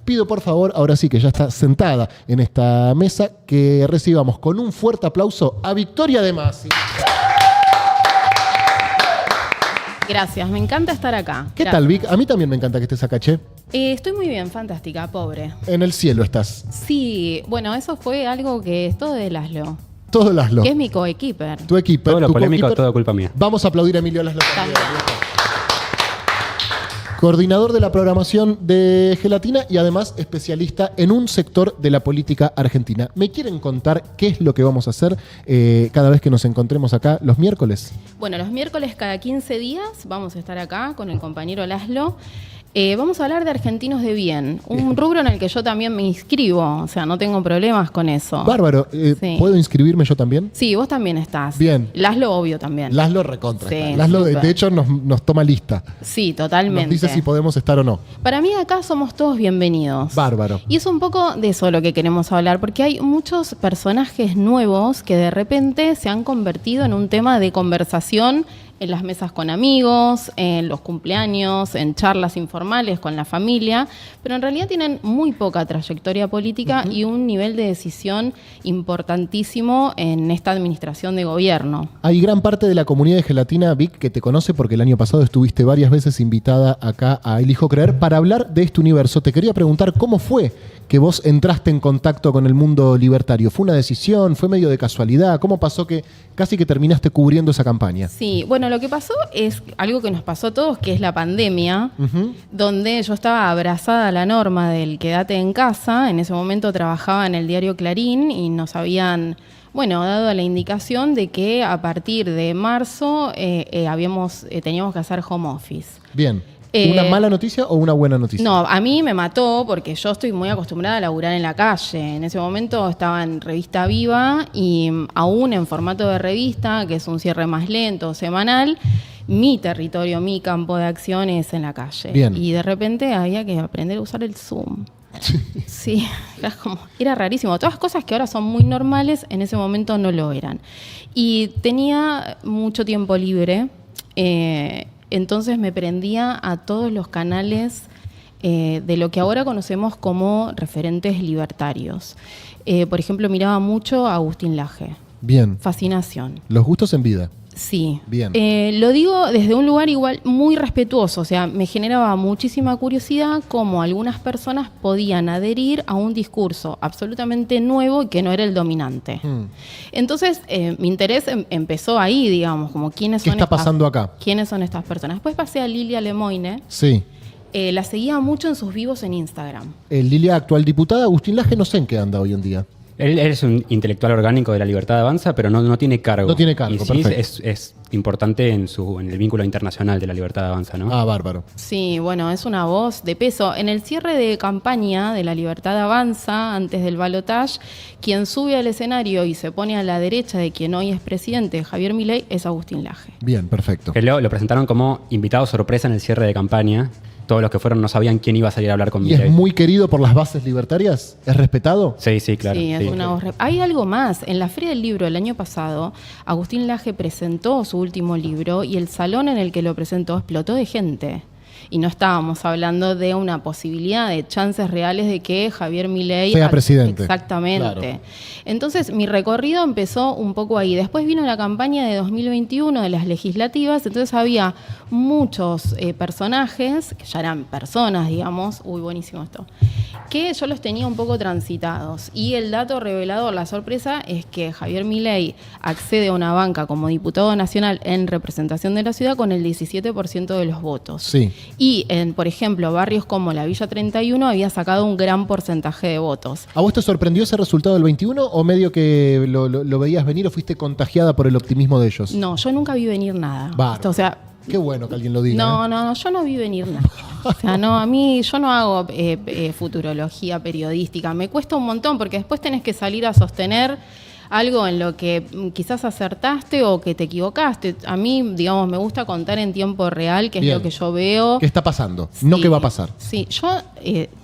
pido por favor, ahora sí que ya está sentada en esta mesa, que recibamos con un fuerte aplauso a Victoria De Masi. Gracias, me encanta estar acá. ¿Qué tal, Vic? A mí también me encanta que estés acá, che. Estoy muy bien, fantástica, pobre. En el cielo estás. Sí, bueno, eso fue algo que es todo de Laszlo, Todo Laszlo. que es mi coequiper. Tu equipo. Todo lo tu polémico, coequiper. todo culpa mía. Vamos a aplaudir a Emilio Laszlo también. También. Coordinador de la programación de Gelatina y además especialista en un sector de la política argentina. ¿Me quieren contar qué es lo que vamos a hacer cada vez que nos encontremos acá los miércoles? Bueno, los miércoles cada 15 días vamos a estar acá con el compañero Laszlo. Vamos a hablar de argentinos de bien, un rubro en el que yo también me inscribo, o sea, no tengo problemas con eso. Bárbaro, Sí. ¿puedo inscribirme yo también? Sí, vos también estás. Bien. Laszlo, obvio, también. Laszlo recontra. Sí, está. Laszlo, súper. de hecho, nos toma lista. Sí, totalmente. Nos dice si podemos estar o no. Para mí acá somos todos bienvenidos. Bárbaro. Y es un poco de eso lo que queremos hablar, porque hay muchos personajes nuevos que de repente se han convertido en un tema de conversación en las mesas con amigos, en los cumpleaños, en charlas informales con la familia, pero en realidad tienen muy poca trayectoria política y un nivel de decisión importantísimo en esta administración de gobierno. Hay gran parte de la comunidad de Gelatina, Vic, que te conoce porque el año pasado estuviste varias veces invitada acá a Elijo Creer para hablar de este universo. Te quería preguntar cómo fue que vos entraste en contacto con el mundo libertario. ¿Fue una decisión? ¿Fue medio de casualidad? ¿Cómo pasó que casi que terminaste cubriendo esa campaña? Sí, bueno, lo que pasó es algo que nos pasó a todos, que es la pandemia, donde yo estaba abrazada a la norma del quédate en casa. En ese momento trabajaba en el diario Clarín y nos habían, bueno, dado la indicación de que a partir de marzo teníamos que hacer home office. Bien. ¿Una mala noticia o una buena noticia? No, a mí me mató porque yo estoy muy acostumbrada a laburar en la calle. En ese momento estaba en Revista Viva y aún en formato de revista, que es un cierre más lento, semanal, mi territorio, mi campo de acción es en la calle. Bien. Y de repente había que aprender a usar el Zoom. Sí, era rarísimo. Todas cosas que ahora son muy normales, en ese momento no lo eran. Y tenía mucho tiempo libre. Entonces me prendía a todos los canales de lo que ahora conocemos como referentes libertarios. Por ejemplo, miraba mucho a Agustín Laje. Bien. Fascinación. Los gustos en vida. Sí. Bien. Lo digo desde un lugar igual muy respetuoso, o sea, me generaba muchísima curiosidad cómo algunas personas podían adherir a un discurso absolutamente nuevo y que no era el dominante. Entonces, mi interés empezó ahí, digamos, como quiénes ¿Qué son está pasando acá? quiénes son estas personas. Después pasé a Lilia Lemoine, Sí. la seguía mucho en sus vivos en Instagram. Lilia, actual diputada, Agustín Laje, no sé en qué anda hoy en día. Él es un intelectual orgánico de la Libertad Avanza, pero no tiene cargo. No tiene cargo, y sí perfecto. es importante en el vínculo internacional de la Libertad Avanza, ¿no? Ah, bárbaro. Sí, bueno, es una voz de peso. En el cierre de campaña de La Libertad Avanza, antes del balotaje, quien sube al escenario y se pone a la derecha de quien hoy es presidente, Javier Milei, es Agustín Laje. Bien, perfecto. Que lo presentaron como invitado sorpresa en el cierre de campaña. Todos los que fueron no sabían quién iba a salir a hablar con ¿Y es Milei. muy querido por las bases libertarias? ¿Es respetado? Sí, claro. Sí, es una voz. Hay algo más. En la Feria del Libro el año pasado, Agustín Laje presentó su último libro y el salón en el que lo presentó explotó de gente. Y no estábamos hablando de una posibilidad de chances reales de que Javier Milei sea presidente. Exactamente. Claro. Entonces, mi recorrido empezó un poco ahí. Después vino la campaña de 2021 de las legislativas, entonces había muchos personajes, que ya eran personas, digamos, buenísimo esto, que yo los tenía un poco transitados. Y el dato revelador, la sorpresa, es que Javier Milei accede a una banca como diputado nacional en representación de la ciudad con el 17% de los votos. Sí. Y en, por ejemplo, barrios como la Villa 31 había sacado un gran porcentaje de votos. ¿A vos te sorprendió ese resultado del 21 o medio que lo veías venir o fuiste contagiada por el optimismo de ellos? No, yo nunca vi venir nada. Bárbaro. O sea, Qué bueno que alguien lo diga. no, yo no vi venir nada. O sea, no, a mí, yo no hago futurología periodística. Me cuesta un montón porque después tenés que salir a sostener algo en lo que quizás acertaste o que te equivocaste. A mí, digamos, me gusta contar en tiempo real qué es Bien. lo que yo veo. ¿Qué está pasando? No Sí, qué va a pasar. Sí, yo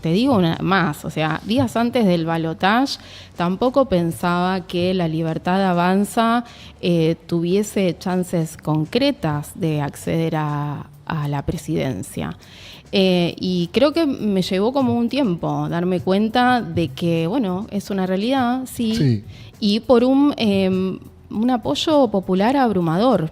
te digo una más, o sea, días antes del balotaje tampoco pensaba que la Libertad Avanza tuviese chances concretas de acceder a la presidencia. Y creo que me llevó como un tiempo darme cuenta de que, bueno, es una realidad, sí. Y por un apoyo popular abrumador.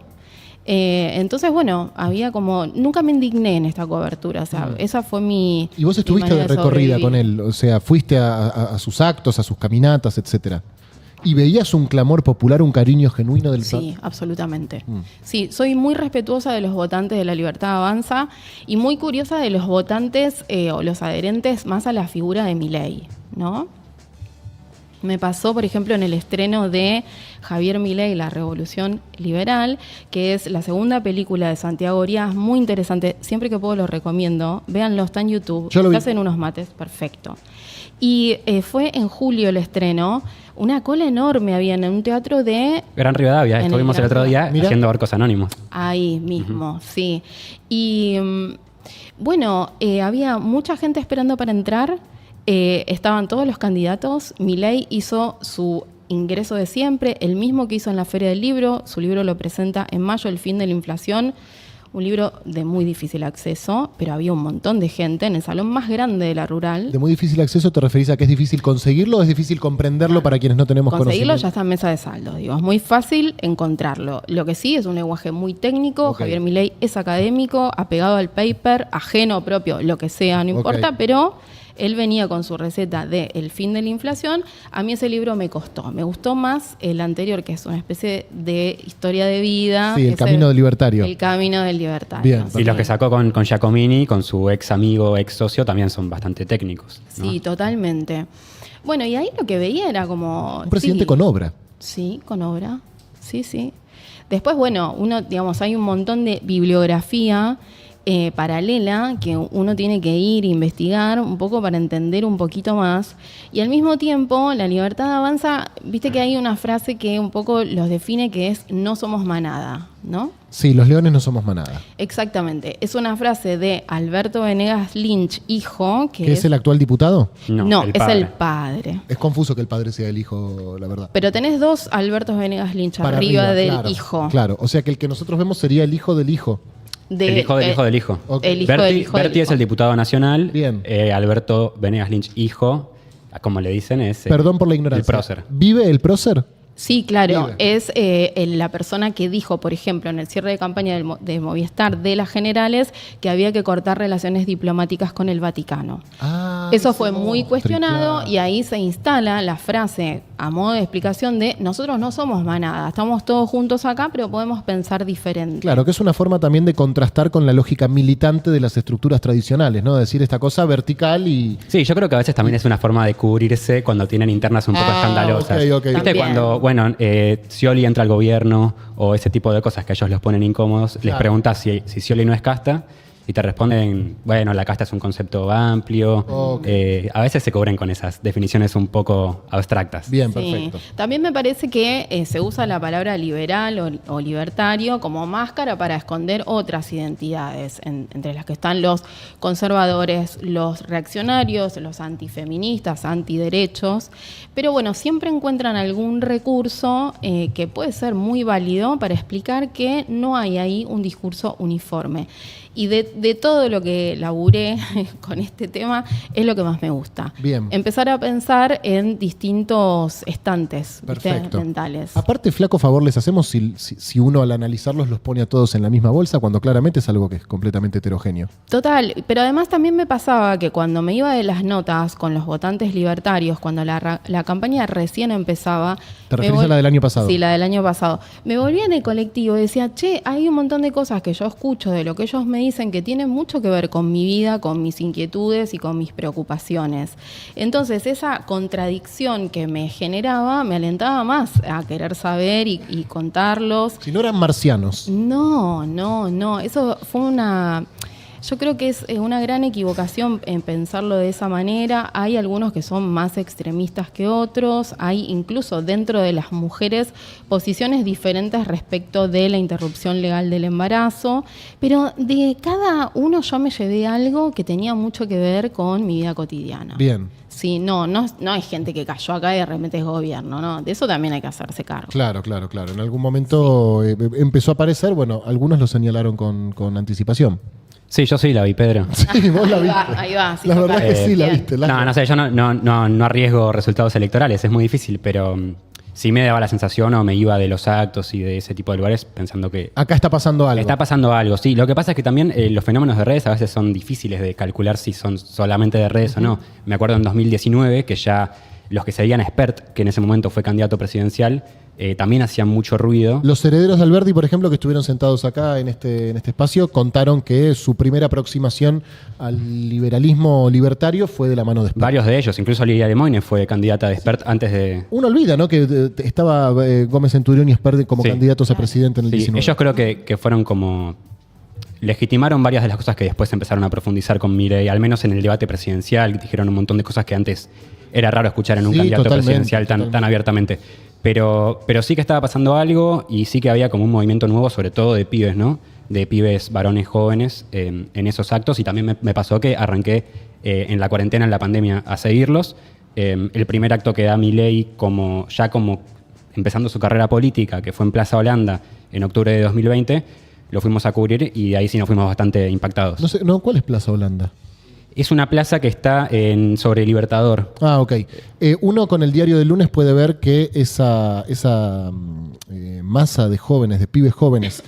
Entonces, bueno, había como... Nunca me indigné en esta cobertura, o sea, esa fue mi... Y vos estuviste de recorrida con él, o sea, fuiste a sus actos, a sus caminatas, etcétera. ¿Y veías un clamor popular, un cariño genuino del Sí, absolutamente. Sí, soy muy respetuosa de los votantes de La Libertad Avanza y muy curiosa de los votantes o los adherentes más a la figura de Milei, ¿no? Me pasó, por ejemplo, en el estreno de Javier Milei, La Revolución Liberal, que es la segunda película de Santiago Oriás, muy interesante. Siempre que puedo lo recomiendo. Véanlo, está en YouTube. Yo lo vi. Hacen unos mates, perfecto. Y fue en julio el estreno. Una cola enorme había en un teatro de... Gran Rivadavia, estuvimos el otro día haciendo Barcos Anónimos. Ahí mismo, sí. Y bueno, había mucha gente esperando para entrar. Estaban todos los candidatos. Milei hizo su ingreso de siempre, el mismo que hizo en la Feria del Libro. Su libro lo presenta en mayo, El fin de la inflación. Un libro de muy difícil acceso, pero había un montón de gente en el salón más grande de la Rural. ¿De muy difícil acceso te referís a que es difícil conseguirlo o es difícil comprenderlo para quienes no tenemos Conseguirlo conocimiento? ya está en mesa de saldo, digo, es muy fácil encontrarlo. Lo que sí es un lenguaje muy técnico. Javier Milei es académico, apegado al paper, ajeno, propio, lo que sea, no importa, pero él venía con su receta de El fin de la inflación. A mí ese libro me costó. Me gustó más el anterior, que es una especie de historia de vida. Sí, El camino del libertario. El camino del libertario. Bien. Y los que sacó con Giacomini, con su ex amigo, ex socio, también son bastante técnicos, ¿no? Sí, totalmente. Bueno, y ahí lo que veía era como... Un presidente con obra. Sí, con obra. Sí, sí. Después, bueno, digamos, hay un montón de bibliografía paralela que uno tiene que ir a investigar un poco para entender un poquito más. Y al mismo tiempo, La Libertad Avanza, viste que hay una frase que un poco los define, que es no somos manada, ¿no? Sí, los leones no somos manada. Exactamente. Es una frase de Alberto Venegas Lynch, hijo, ¿Que es el actual diputado? No, es el padre. Es confuso que el padre sea el hijo, la verdad. Pero tenés dos Albertos Venegas Lynch arriba del claro, hijo. Claro, o sea que el que nosotros vemos sería el hijo del hijo. El hijo del hijo del hijo. Okay. El hijo del hijo del Berti hijo. es el diputado nacional. Bien. Alberto Venegas Lynch, hijo, como le dicen, es Perdón por la ignorancia. el prócer. ¿Vive el prócer? Sí, claro. Bien. Es la persona que dijo, por ejemplo, en el cierre de campaña de Movistar de las generales, que había que cortar relaciones diplomáticas con el Vaticano. Eso fue muy cuestionado y ahí se instala la frase a modo de explicación de nosotros no somos manada, estamos todos juntos acá, pero podemos pensar diferente. Claro, que es una forma también de contrastar con la lógica militante de las estructuras tradicionales, ¿no? Decir esta cosa vertical y... Sí, yo creo que a veces también es una forma de cubrirse cuando tienen internas un poco escandalosas. ok. ¿Viste? También. Cuando, Scioli entra al gobierno o ese tipo de cosas que a ellos los ponen incómodos, les preguntas si Scioli no es casta y te responden, bueno, la casta es un concepto amplio. A veces se cubren con esas definiciones un poco abstractas. Bien, Sí. perfecto. También me parece que se usa la palabra liberal o libertario como máscara para esconder otras identidades, entre las que están los conservadores, los reaccionarios, los antifeministas, antiderechos. Pero bueno, siempre encuentran algún recurso que puede ser muy válido para explicar que no hay ahí un discurso uniforme. Y de todo lo que laburé con este tema, es lo que más me gusta. Bien. Empezar a pensar en distintos estantes, ¿viste? Perfecto. Mentales. Aparte, flaco favor les hacemos si uno al analizarlos los pone a todos en la misma bolsa, cuando claramente es algo que es completamente heterogéneo. Total, pero además también me pasaba que cuando me iba de las notas con los votantes libertarios, cuando la campaña recién empezaba... ¿Te referís a la del año pasado? Sí, la del año pasado. Me volvía en el colectivo y decía, che, hay un montón de cosas que yo escucho de lo que ellos me dicen que tienen mucho que ver con mi vida, con mis inquietudes y con mis preocupaciones. Entonces, esa contradicción que me generaba me alentaba más a querer saber y contarlos. Si no eran marcianos. No. Eso fue una... Yo creo que es una gran equivocación en pensarlo de esa manera. Hay algunos que son más extremistas que otros. Hay incluso dentro de las mujeres posiciones diferentes respecto de la interrupción legal del embarazo. Pero de cada uno yo me llevé algo que tenía mucho que ver con mi vida cotidiana. Bien. Sí, no hay gente que cayó acá y de repente es gobierno, ¿no? De eso también hay que hacerse cargo. Claro. En algún momento empezó a aparecer, bueno, algunos lo señalaron con anticipación. Sí, yo sí la vi, Pedro. Sí, vos la Ahí viste. va, ahí va, sí, la verdad total. es que sí, la Bien. viste. No sé, yo no arriesgo resultados electorales, es muy difícil, pero sí me daba la sensación o me iba de los actos y de ese tipo de lugares pensando que Acá está pasando algo. está pasando algo. Sí, lo que pasa es que también los fenómenos de redes a veces son difíciles de calcular si son solamente de redes o no. Me acuerdo en 2019 que ya los que seguían a Espert, que en ese momento fue candidato presidencial, también hacían mucho ruido. Los herederos de Alberti, por ejemplo, que estuvieron sentados acá en este espacio, contaron que su primera aproximación al liberalismo libertario fue de la mano de Espert. Varios de ellos, incluso Lidia Lemoyne fue candidata de Espert antes de... Uno olvida, ¿no? Que estaba Gómez Centurión y Espert como Sí. candidatos a presidente en el Sí, 19. ellos creo que fueron como... Legitimaron varias de las cosas que después empezaron a profundizar con Milei, al menos en el debate presidencial, dijeron un montón de cosas que antes era raro escuchar en un Sí, candidato totalmente, presidencial tan abiertamente. Pero sí que estaba pasando algo y sí que había como un movimiento nuevo, sobre todo de pibes, ¿no? De pibes varones jóvenes en esos actos. Y también me pasó que arranqué en la cuarentena, en la pandemia, a seguirlos. El primer acto que da Milei como empezando su carrera política, que fue en Plaza Holanda en octubre de 2020, lo fuimos a cubrir y ahí sí nos fuimos bastante impactados. No sé, ¿cuál es Plaza Holanda? Es una plaza que está sobre Libertador. Ah, ok. Uno con el diario del lunes puede ver que esa masa de jóvenes, de pibes jóvenes,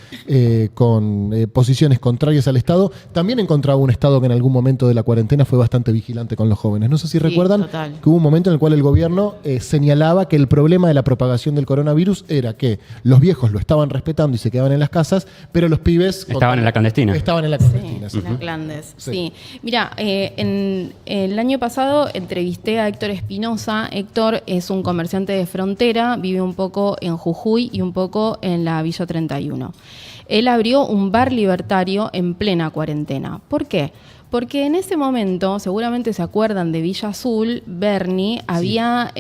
con posiciones contrarias al Estado, también encontraba un Estado que en algún momento de la cuarentena fue bastante vigilante con los jóvenes. No sé si Sí, recuerdan total. que hubo un momento en el cual el gobierno señalaba que el problema de la propagación del coronavirus era que los viejos lo estaban respetando y se quedaban en las casas, pero los pibes... Estaban en la clandestina. Estaban en la Sí, clandestina. sí. en la Clandes, Sí. sí. Mira, en el año pasado entrevisté a Héctor Espinosa. Héctor es un comerciante de frontera, vive un poco en Jujuy y un poco en la Villa 31. Él abrió un bar libertario en plena cuarentena. ¿Por qué? Porque en ese momento, seguramente se acuerdan de Villa Azul, Bernie había,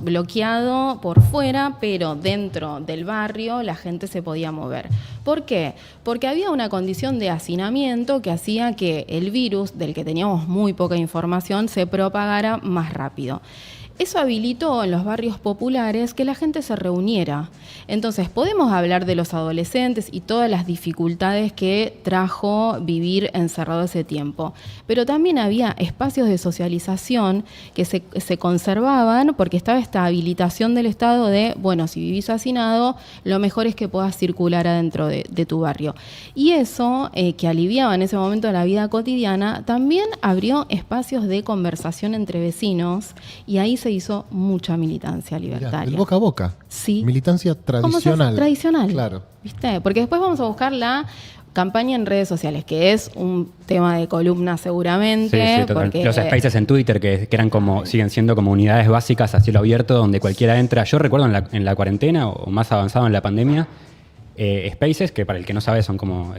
bloqueado por fuera, pero dentro del barrio la gente se podía mover. ¿Por qué? Porque había una condición de hacinamiento que hacía que el virus, del que teníamos muy poca información, se propagara más rápido. Eso habilitó en los barrios populares que la gente se reuniera. Entonces, podemos hablar de los adolescentes y todas las dificultades que trajo vivir encerrado ese tiempo. Pero también había espacios de socialización que se conservaban porque estaba esta habilitación del Estado de, bueno, si vivís hacinado, lo mejor es que puedas circular adentro de tu barrio. Y eso, que aliviaba en ese momento la vida cotidiana, también abrió espacios de conversación entre vecinos y ahí se hizo mucha militancia Mirá, libertaria. el boca a boca. Sí. Militancia ¿Cómo se hace? tradicional. Tradicional. Claro. ¿Viste? Porque después vamos a buscar la campaña en redes sociales, que es un tema de columna seguramente. total. Porque, Los spaces en Twitter que eran siguen siendo como unidades básicas a cielo abierto donde cualquiera entra. Yo recuerdo en la cuarentena o más avanzado en la pandemia, spaces que para el que no sabe son como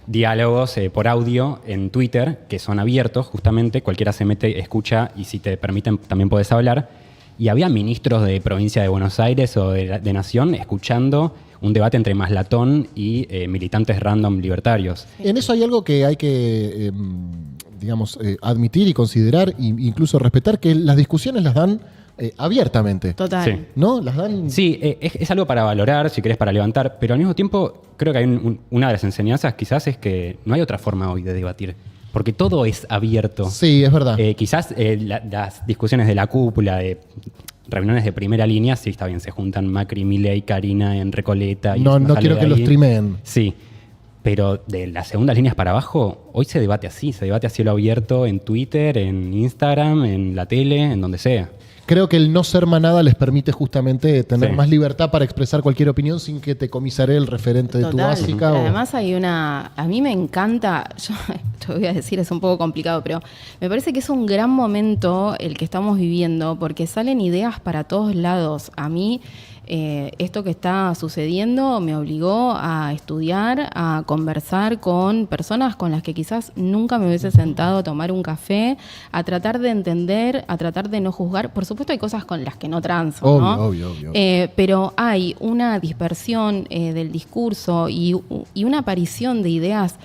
diálogos por audio en Twitter que son abiertos justamente, cualquiera se mete, escucha y si te permiten también podés hablar. Y había ministros de provincia de Buenos Aires o de Nación escuchando un debate entre Maslatón y militantes random libertarios. En eso hay algo que hay que, admitir y considerar e incluso respetar, que las discusiones las dan abiertamente. Total. Sí. ¿No? Las dan... Sí, es algo para valorar, si querés, para levantar, pero al mismo tiempo creo que hay una de las enseñanzas quizás es que no hay otra forma hoy de debatir, porque todo es abierto. Sí, es verdad. Quizás las discusiones de la cúpula, de reuniones de primera línea, sí, está bien, se juntan Macri, Milei, Karina en Recoleta. Y No sale quiero de que lo ahí. streameen. Sí, pero de las segundas líneas para abajo, hoy se debate así, se debate a cielo abierto en Twitter, en Instagram, en la tele, en donde sea. Creo que el no ser manada les permite justamente tener Sí. más libertad para expresar cualquier opinión sin que te comisare el referente de tu Total. básica. o- Además hay a mí me encanta, yo te voy a decir, es un poco complicado, pero me parece que es un gran momento el que estamos viviendo porque salen ideas para todos lados. A mí esto que está sucediendo me obligó a estudiar, a conversar con personas con las que quizás nunca me hubiese sentado a tomar un café, a tratar de entender, a tratar de no juzgar. Por supuesto hay cosas con las que no transo, ¿no? Obvio. Pero hay una dispersión del discurso y una aparición de ideas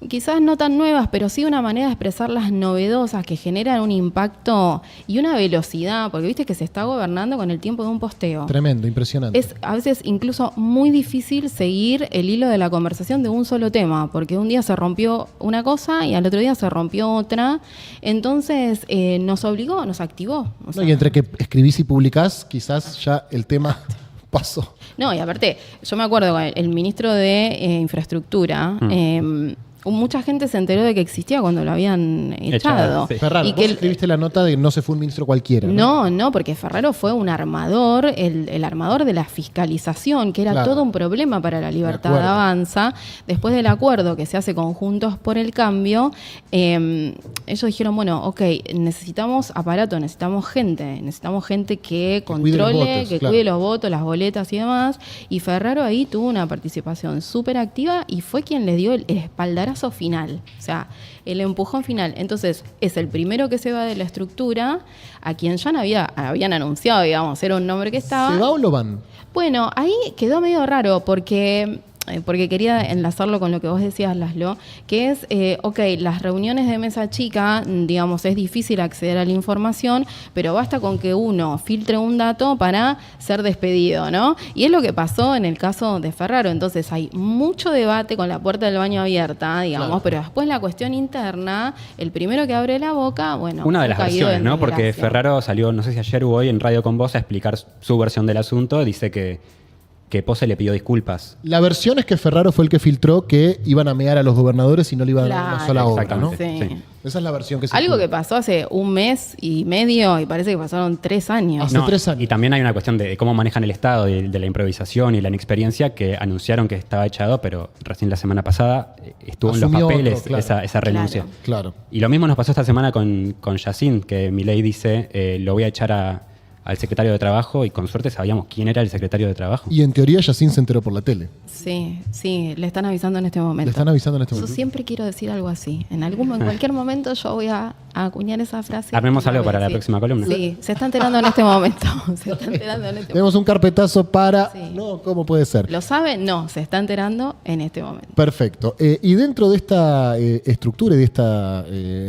quizás no tan nuevas, pero sí una manera de expresar las novedosas que generan un impacto y una velocidad, porque viste que se está gobernando con el tiempo de un posteo. Tremendo, impresionante. Es a veces incluso muy difícil seguir el hilo de la conversación de un solo tema, porque un día se rompió una cosa y al otro día se rompió otra. Entonces nos obligó, nos activó. O sea, Y entre que escribís y publicás, quizás ya el tema pasó. no, y aparte, yo me acuerdo con el ministro de Infraestructura, mucha gente se enteró de que existía cuando lo habían echado. Sí. Ferraro, Y vos que escribiste la nota de no se fue un ministro cualquiera. no, porque Ferraro fue un armador, el armador de la fiscalización, que era Claro. todo un problema para la libertad de acuerdo. Avanza. Después del acuerdo que se hace con Juntos por el Cambio, ellos dijeron, bueno, ok, necesitamos aparato, necesitamos gente que cuide los controle, votos, que claro. cuide los votos, las boletas y demás. Y Ferraro ahí tuvo una participación súper activa y fue quien les dio el espaldarazo final, o sea, el empujón final. Entonces, es el primero que se va de la estructura, a quien ya habían anunciado, digamos, era un nombre que estaba. ¿Se va o lo van? Bueno, ahí quedó medio raro porque quería enlazarlo con lo que vos decías, Laszlo, que es, las reuniones de mesa chica, digamos, es difícil acceder a la información, pero basta con que uno filtre un dato para ser despedido, ¿no? Y es lo que pasó en el caso de Ferraro. Entonces hay mucho debate con la puerta del baño abierta, digamos, Claro. pero después la cuestión interna, el primero que abre la boca, bueno, Una de fue las caído versiones, en ¿no? Porque desgracia. Ferraro salió, no sé si ayer o hoy, en Radio con Vos a explicar su versión del asunto. Dice que Pose le pidió disculpas. La versión es que Ferraro fue el que filtró que iban a mear a los gobernadores y no le iban a dar una Claro, sola obra, ¿no? exactamente. Sí. Esa es la versión que se Algo escucha. que pasó hace 1 mes y medio y parece que pasaron 3 años. Hace 3 años. Y también hay una cuestión de cómo manejan el Estado, de la improvisación y la inexperiencia, que anunciaron que estaba echado, pero recién la semana pasada estuvo en los Asumió papeles otro, claro. esa renuncia. Claro. Y lo mismo nos pasó esta semana con Yacine, que Milei dice, lo voy a echar al secretario de Trabajo, y con suerte sabíamos quién era el secretario de Trabajo. Y en teoría Yacine se enteró por la tele. Sí, le están avisando en este momento. Le están avisando en este Yo momento. siempre quiero decir algo así. En cualquier momento yo voy a acuñar esa frase. Armemos y la algo voy a para la decir. próxima columna. Sí, se está enterando en este momento. Se está enterando en este Tenemos un carpetazo para... Sí. No, ¿cómo puede ser? ¿Lo sabe? No, se está enterando en este momento. Perfecto. Y dentro de esta estructura y de esta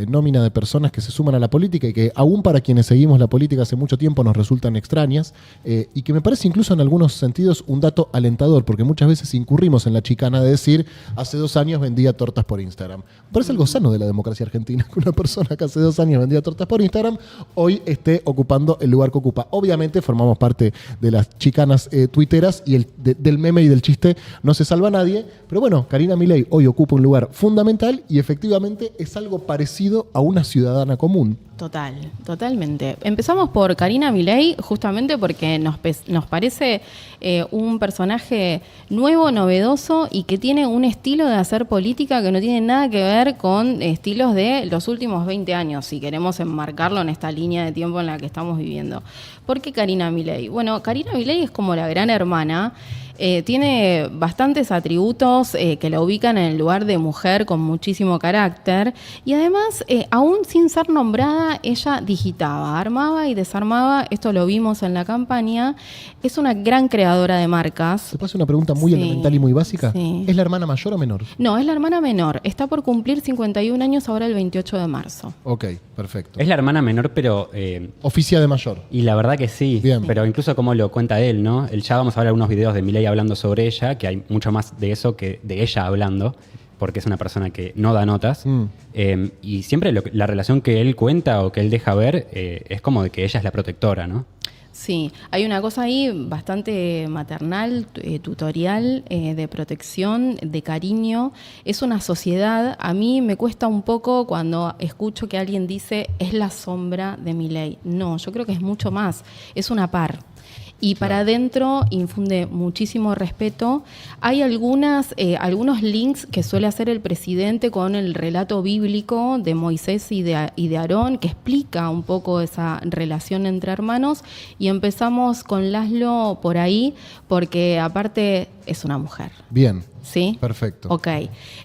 nómina de personas que se suman a la política y que aún para quienes seguimos la política hace mucho tiempo nos resultan extrañas, y que me parece incluso en algunos sentidos un dato alentador, porque muchas veces incurrimos en la chicana de decir, hace 2 años vendía tortas por Instagram. Me parece algo sano de la democracia argentina que una persona que hace 2 años vendía tortas por Instagram hoy esté ocupando el lugar que ocupa. Obviamente formamos parte de las chicanas tuiteras y del meme y del chiste no se salva nadie, pero bueno, Karina Milei hoy ocupa un lugar fundamental y efectivamente es algo parecido a una ciudadana común. Totalmente. Empezamos por Karina Milei justamente porque nos parece un personaje nuevo, novedoso y que tiene un estilo de hacer política que no tiene nada que ver con estilos de los últimos 20 años, si queremos enmarcarlo en esta línea de tiempo en la que estamos viviendo. ¿Por qué Karina Milei? Bueno, Karina Milei es como la gran hermana. Tiene bastantes atributos que la ubican en el lugar de mujer con muchísimo carácter y además, aún sin ser nombrada, ella digitaba, armaba y desarmaba, esto lo vimos en la campaña, es una gran creadora de marcas. ¿Se puede hacer una pregunta muy Sí, elemental y muy básica? sí. ¿Es la hermana mayor o menor? No, es la hermana menor, está por cumplir 51 años ahora el 28 de marzo. Ok, perfecto. Es la hermana menor, pero... Oficia de mayor. y la verdad que sí, Bien. pero incluso como lo cuenta él, ¿no? Ya vamos a ver algunos videos de Milei hablando sobre ella, que hay mucho más de eso que de ella hablando, porque es una persona que no da notas. Y siempre la relación que él cuenta o que él deja ver es como de que ella es la protectora, ¿no? Sí, hay una cosa ahí bastante maternal, tutorial, de protección, de cariño. Es una sociedad, a mí me cuesta un poco cuando escucho que alguien dice es la sombra de Milei. No, yo creo que es mucho más, es una par. Y para adentro infunde muchísimo respeto. Hay algunos links que suele hacer el presidente con el relato bíblico de Moisés y de Aarón, que explica un poco esa relación entre hermanos. Y empezamos con Laszlo por ahí, porque aparte es una mujer. Bien. ¿Sí? Perfecto. Ok.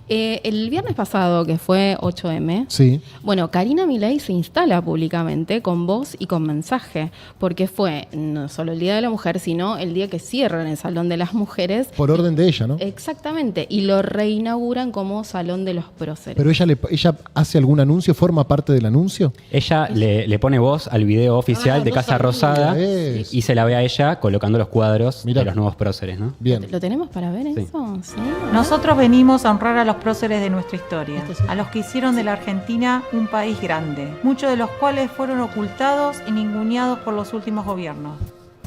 El viernes pasado, que fue 8M, Sí. bueno, Karina Milei se instala públicamente con voz y con mensaje, porque fue no solo el Día de la Mujer, sino el día que cierran el Salón de las Mujeres. Por orden de ella, ¿no? Exactamente, y lo reinauguran como Salón de los Próceres. Pero ella hace algún anuncio, forma parte del anuncio. Ella le pone voz al video oficial de no Casa sabía Rosada eso. y se la ve a ella colocando los cuadros Mirá. de los nuevos próceres, ¿no? Bien. ¿Lo tenemos para ver Sí. eso? Sí. Nosotros venimos a honrar a los próceres de nuestra historia, a los que hicieron de la Argentina un país grande, muchos de los cuales fueron ocultados y ninguneados por los últimos gobiernos.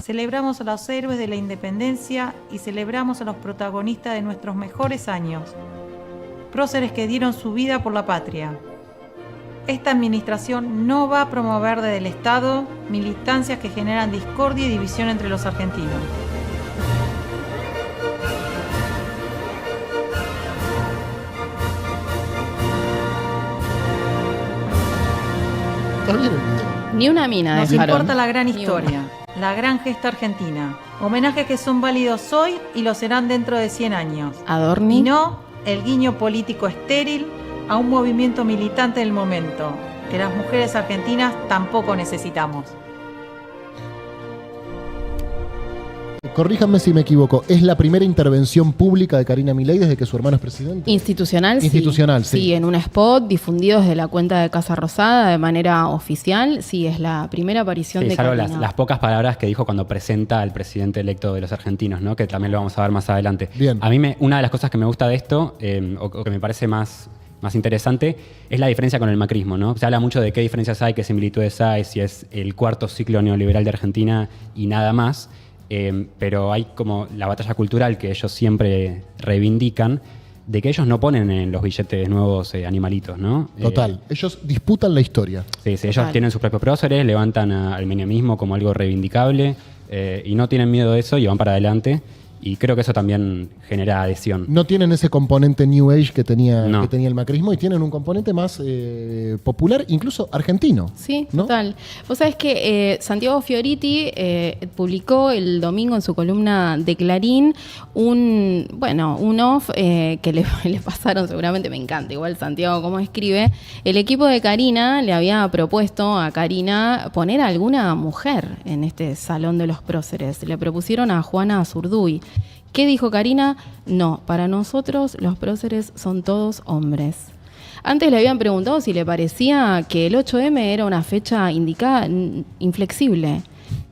Celebramos a los héroes de la independencia y celebramos a los protagonistas de nuestros mejores años, próceres que dieron su vida por la patria. Esta administración no va a promover desde el Estado militancias que generan discordia y división entre los argentinos. Está bien el video. Ni una mina Nos dejaron. importa la gran Ni una. historia, la gran gesta argentina. Homenajes que son válidos hoy y lo serán dentro de 100 años. Adorni. Y no el guiño político estéril a un movimiento militante del momento, que las mujeres argentinas tampoco necesitamos. Corríjanme si me equivoco. ¿Es la primera intervención pública de Karina Milei desde que su hermano es presidente? Institucional, Institucional, sí. Sí, en un spot difundido desde la cuenta de Casa Rosada de manera oficial. Sí, es la primera aparición Sí, de salvo Karina. las pocas palabras que dijo cuando presenta al presidente electo de los argentinos, ¿no? Que también lo vamos a ver más adelante. Bien. A mí una de las cosas que me gusta de esto, o que me parece más interesante, es la diferencia con el macrismo, ¿no? Se habla mucho de qué diferencias hay, qué similitudes hay, si es el cuarto ciclo neoliberal de Argentina y nada más. Pero hay como la batalla cultural que ellos siempre reivindican, de que ellos no ponen en los billetes nuevos animalitos, ¿no? Total. Ellos disputan la historia. Sí, ellos Total. tienen sus propios próceres, levantan al menemismo como algo reivindicable y no tienen miedo de eso y van para adelante. Y creo que eso también genera adhesión. No tienen ese componente New Age que tenía No. el macrismo y tienen un componente más popular, incluso argentino. Sí, ¿no? total. Vos sabés que Santiago Fioriti publicó el domingo en su columna de Clarín un off que le pasaron, seguramente me encanta, igual Santiago cómo escribe. El equipo de Karina le había propuesto a Karina poner a alguna mujer en este Salón de los Próceres. Le propusieron a Juana Azurduy. ¿Qué dijo Karina? No, para nosotros los próceres son todos hombres. Antes le habían preguntado si le parecía que el 8M era una fecha indicada, inflexible.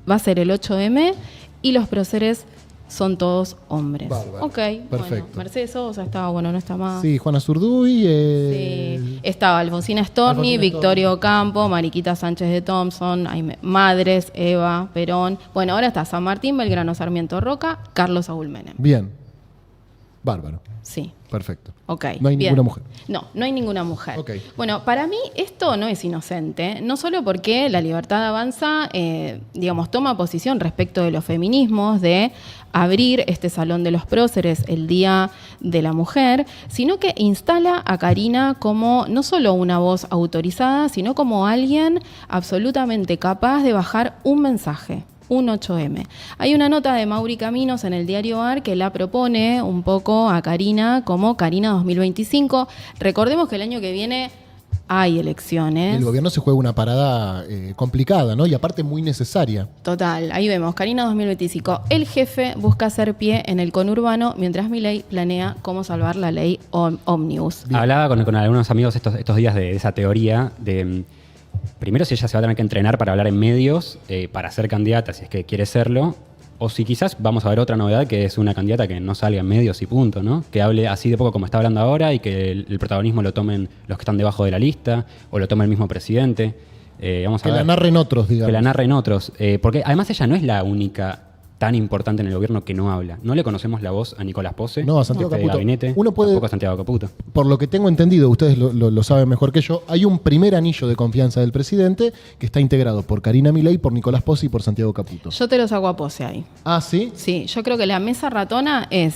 Va a ser el 8M y los próceres son todos hombres. Bárbaro. Ok, Perfecto. bueno, Mercedes Sosa estaba, bueno, no está más. Sí, Juana Zurduy. Sí. Estaba Alfonsina Storni, Alfonsina Victorio Ocampo, Mariquita Sánchez de Thompson, Madres, Eva, Perón. Bueno, ahora está San Martín, Belgrano, Sarmiento Roca, Carlos Saúl Menem. Bien. Bárbaro. Sí. Perfecto. Ok. No hay bien. ninguna mujer. No hay ninguna mujer. Ok. Bueno, para mí esto no es inocente, no solo porque La Libertad Avanza, toma posición respecto de los feminismos, de abrir este Salón de los Próceres el Día de la Mujer, sino que instala a Karina como no solo una voz autorizada, sino como alguien absolutamente capaz de bajar un mensaje. Un 8M. Hay una nota de Mauri Caminos en el diario AR que la propone un poco a Karina como Karina 2025. Recordemos que el año que viene hay elecciones. El gobierno se juega una parada complicada, ¿no? Y aparte muy necesaria. Total, ahí vemos, Karina 2025. El jefe busca hacer pie en el conurbano mientras Milei planea cómo salvar la ley Omnibus. Hablaba con algunos amigos estos días de esa teoría de... Primero, si ella se va a tener que entrenar para hablar en medios, para ser candidata, si es que quiere serlo, o si quizás vamos a ver otra novedad, que es una candidata que no salga en medios y punto, ¿no? Que hable así de poco como está hablando ahora y que el protagonismo lo tomen los que están debajo de la lista, o lo tome el mismo presidente. Vamos a Que ver. la narren otros, digamos. Que la narren otros. Porque además ella no es la única tan importante en el gobierno que no habla. No le conocemos la voz a Nicolás Pose, No, a Santiago jefe de Caputo. gabinete, Uno puede- tampoco a Santiago Caputo. Por lo que tengo entendido, ustedes lo saben mejor que yo, hay un primer anillo de confianza del presidente que está integrado por Karina Milei, por Nicolás Pose y por Santiago Caputo. Yo te lo saco a Pose ahí. Ah, ¿sí? Sí, yo creo que la mesa ratona es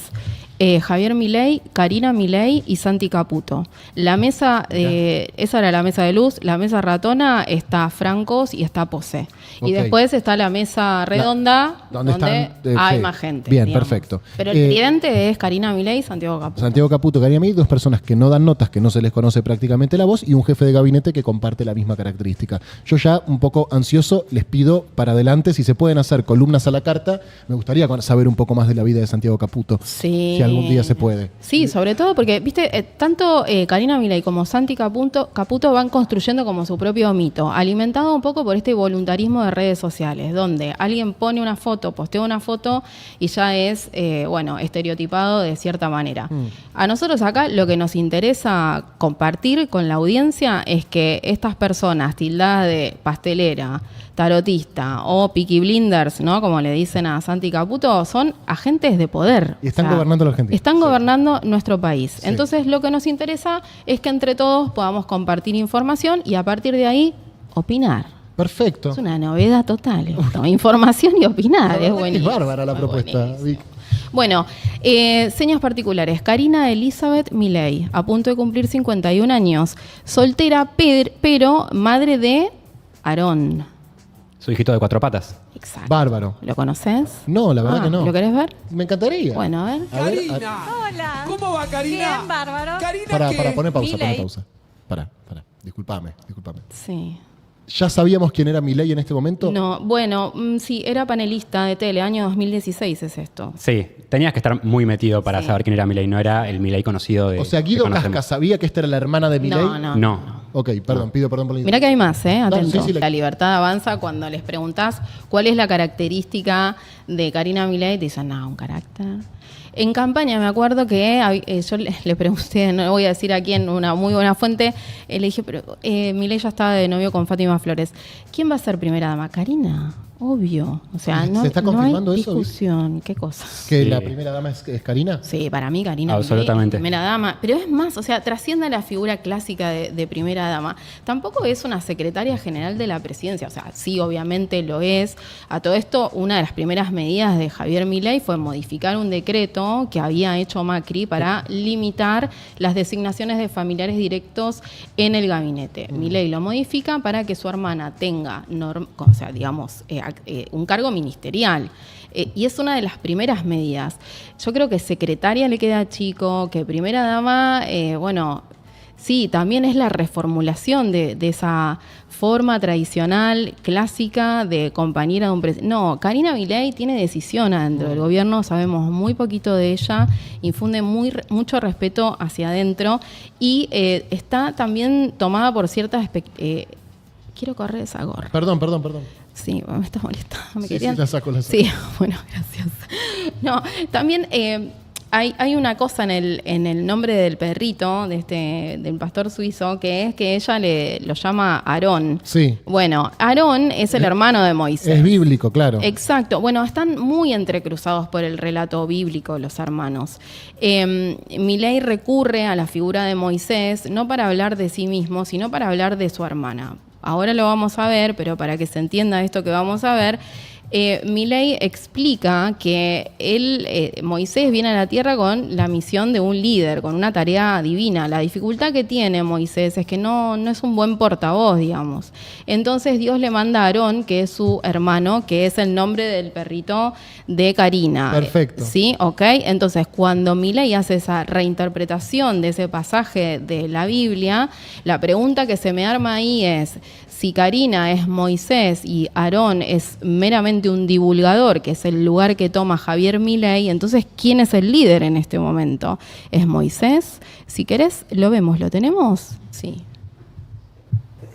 Javier Milei, Karina Milei y Santi Caputo. La mesa, esa era la mesa de luz. La mesa ratona está Francos y está Pose. Y después está la mesa redonda, donde hay más gente. Bien, digamos. perfecto. Pero el tridente es Karina Milei y Santiago Caputo. Santiago Caputo, Karina Milei, dos personas que no dan notas, que no se les conoce prácticamente la voz, y un jefe de gabinete que comparte la misma característica. Yo ya un poco ansioso les pido para adelante, si se pueden hacer columnas a la carta, me gustaría saber un poco más de la vida de Santiago Caputo. Sí. Si algún día se puede. Sí, sobre todo porque, viste, tanto Karina Milei como Santi Caputo van construyendo como su propio mito, alimentado un poco por este voluntarismo de redes sociales, donde alguien pone una foto, postea una foto y ya es, estereotipado de cierta manera. A nosotros acá lo que nos interesa compartir con la audiencia es que estas personas tildadas de pastelera, tarotista o Peaky Blinders, ¿no? Como le dicen a Santi Caputo, son agentes de poder. Y están gobernando la Argentina. Están gobernando nuestro país. Sí. Entonces, lo que nos interesa es que entre todos podamos compartir información y a partir de ahí opinar. Perfecto. Es una novedad total esto. Información y opinar. Es buenísimo. Es bárbara la propuesta, Vic. Bueno, señas particulares. Karina Elizabeth Milei, a punto de cumplir 51 años. Soltera, pero madre de Aarón. Su hijito de 4 patas. Exacto. Bárbaro. ¿Lo conoces? No, la verdad que no. ¿Lo querés ver? Me encantaría. Bueno, a ver. Karina. Hola. ¿Cómo va, Karina? Bien, bárbaro. Karina, Para, ¿qué? poner pausa, Milei. poner pausa. Para. Disculpame. Sí. ¿Ya sabíamos quién era Milei en este momento? No, bueno, sí, era panelista de tele, año 2016 es esto. Sí, tenías que estar muy metido para Sí. saber quién era Milei. No era el Milei conocido de. O sea, Guido Casca sabía que esta era la hermana de Milei. No. Ok, pido perdón por la Mirá que hay más, atento. sí, la libertad avanza cuando les preguntás cuál es la característica de Karina Milei, te dicen, un carácter. En campaña me acuerdo que yo le pregunté, no voy a decir a quién, una muy buena fuente, le dije, pero Milei ya estaba de novio con Fátima Flores. ¿Quién va a ser primera dama? Karina, obvio. O sea, ¿Se está confirmando no hay eso, discusión. ¿Qué cosa? ¿Que Sí. la primera dama es Karina? Sí, para mí Karina Absolutamente. Milei, primera dama. Pero es más, o sea, trasciende la figura clásica de primera dama. Tampoco es una secretaria general de la presidencia. O sea, sí, obviamente lo es. A todo esto, una de las primeras medidas de Javier Milei fue modificar un decreto que había hecho Macri para limitar las designaciones de familiares directos en el gabinete. Milei lo modifica para que su hermana tenga, un cargo ministerial. Y es una de las primeras medidas. Yo creo que secretaria le queda chico, que primera dama, sí, también es la reformulación de esa forma tradicional, clásica, de compañera de un presidente. No, Karina Milei tiene decisión adentro del gobierno, sabemos muy poquito de ella, infunde mucho respeto hacia adentro y está también tomada por ciertas quiero correr esa gorra. Perdón. Sí, me está molestando. Sí, la saco. Sí, bueno, gracias. No, también hay una cosa en el nombre del perrito, del pastor suizo, que es que ella lo llama Aarón. Sí. Bueno, Aarón es el hermano de Moisés. Es bíblico, claro. Exacto. Bueno, están muy entrecruzados por el relato bíblico los hermanos. Milei recurre a la figura de Moisés no para hablar de sí mismo, sino para hablar de su hermana. Ahora lo vamos a ver, pero para que se entienda esto que vamos a ver, Milei explica que Moisés viene a la tierra con la misión de un líder, con una tarea divina. La dificultad que tiene Moisés es que no es un buen portavoz, digamos. Entonces Dios le manda a Aarón, que es su hermano, que es el nombre del perrito de Karina. Perfecto. ¿Sí? ¿Ok? Entonces, cuando Milei hace esa reinterpretación de ese pasaje de la Biblia, la pregunta que se me arma ahí es, si Karina es Moisés y Aarón es meramente un divulgador, que es el lugar que toma Javier Milei, entonces, ¿quién es el líder en este momento? ¿Es Moisés? Si querés, lo vemos. ¿Lo tenemos? Sí.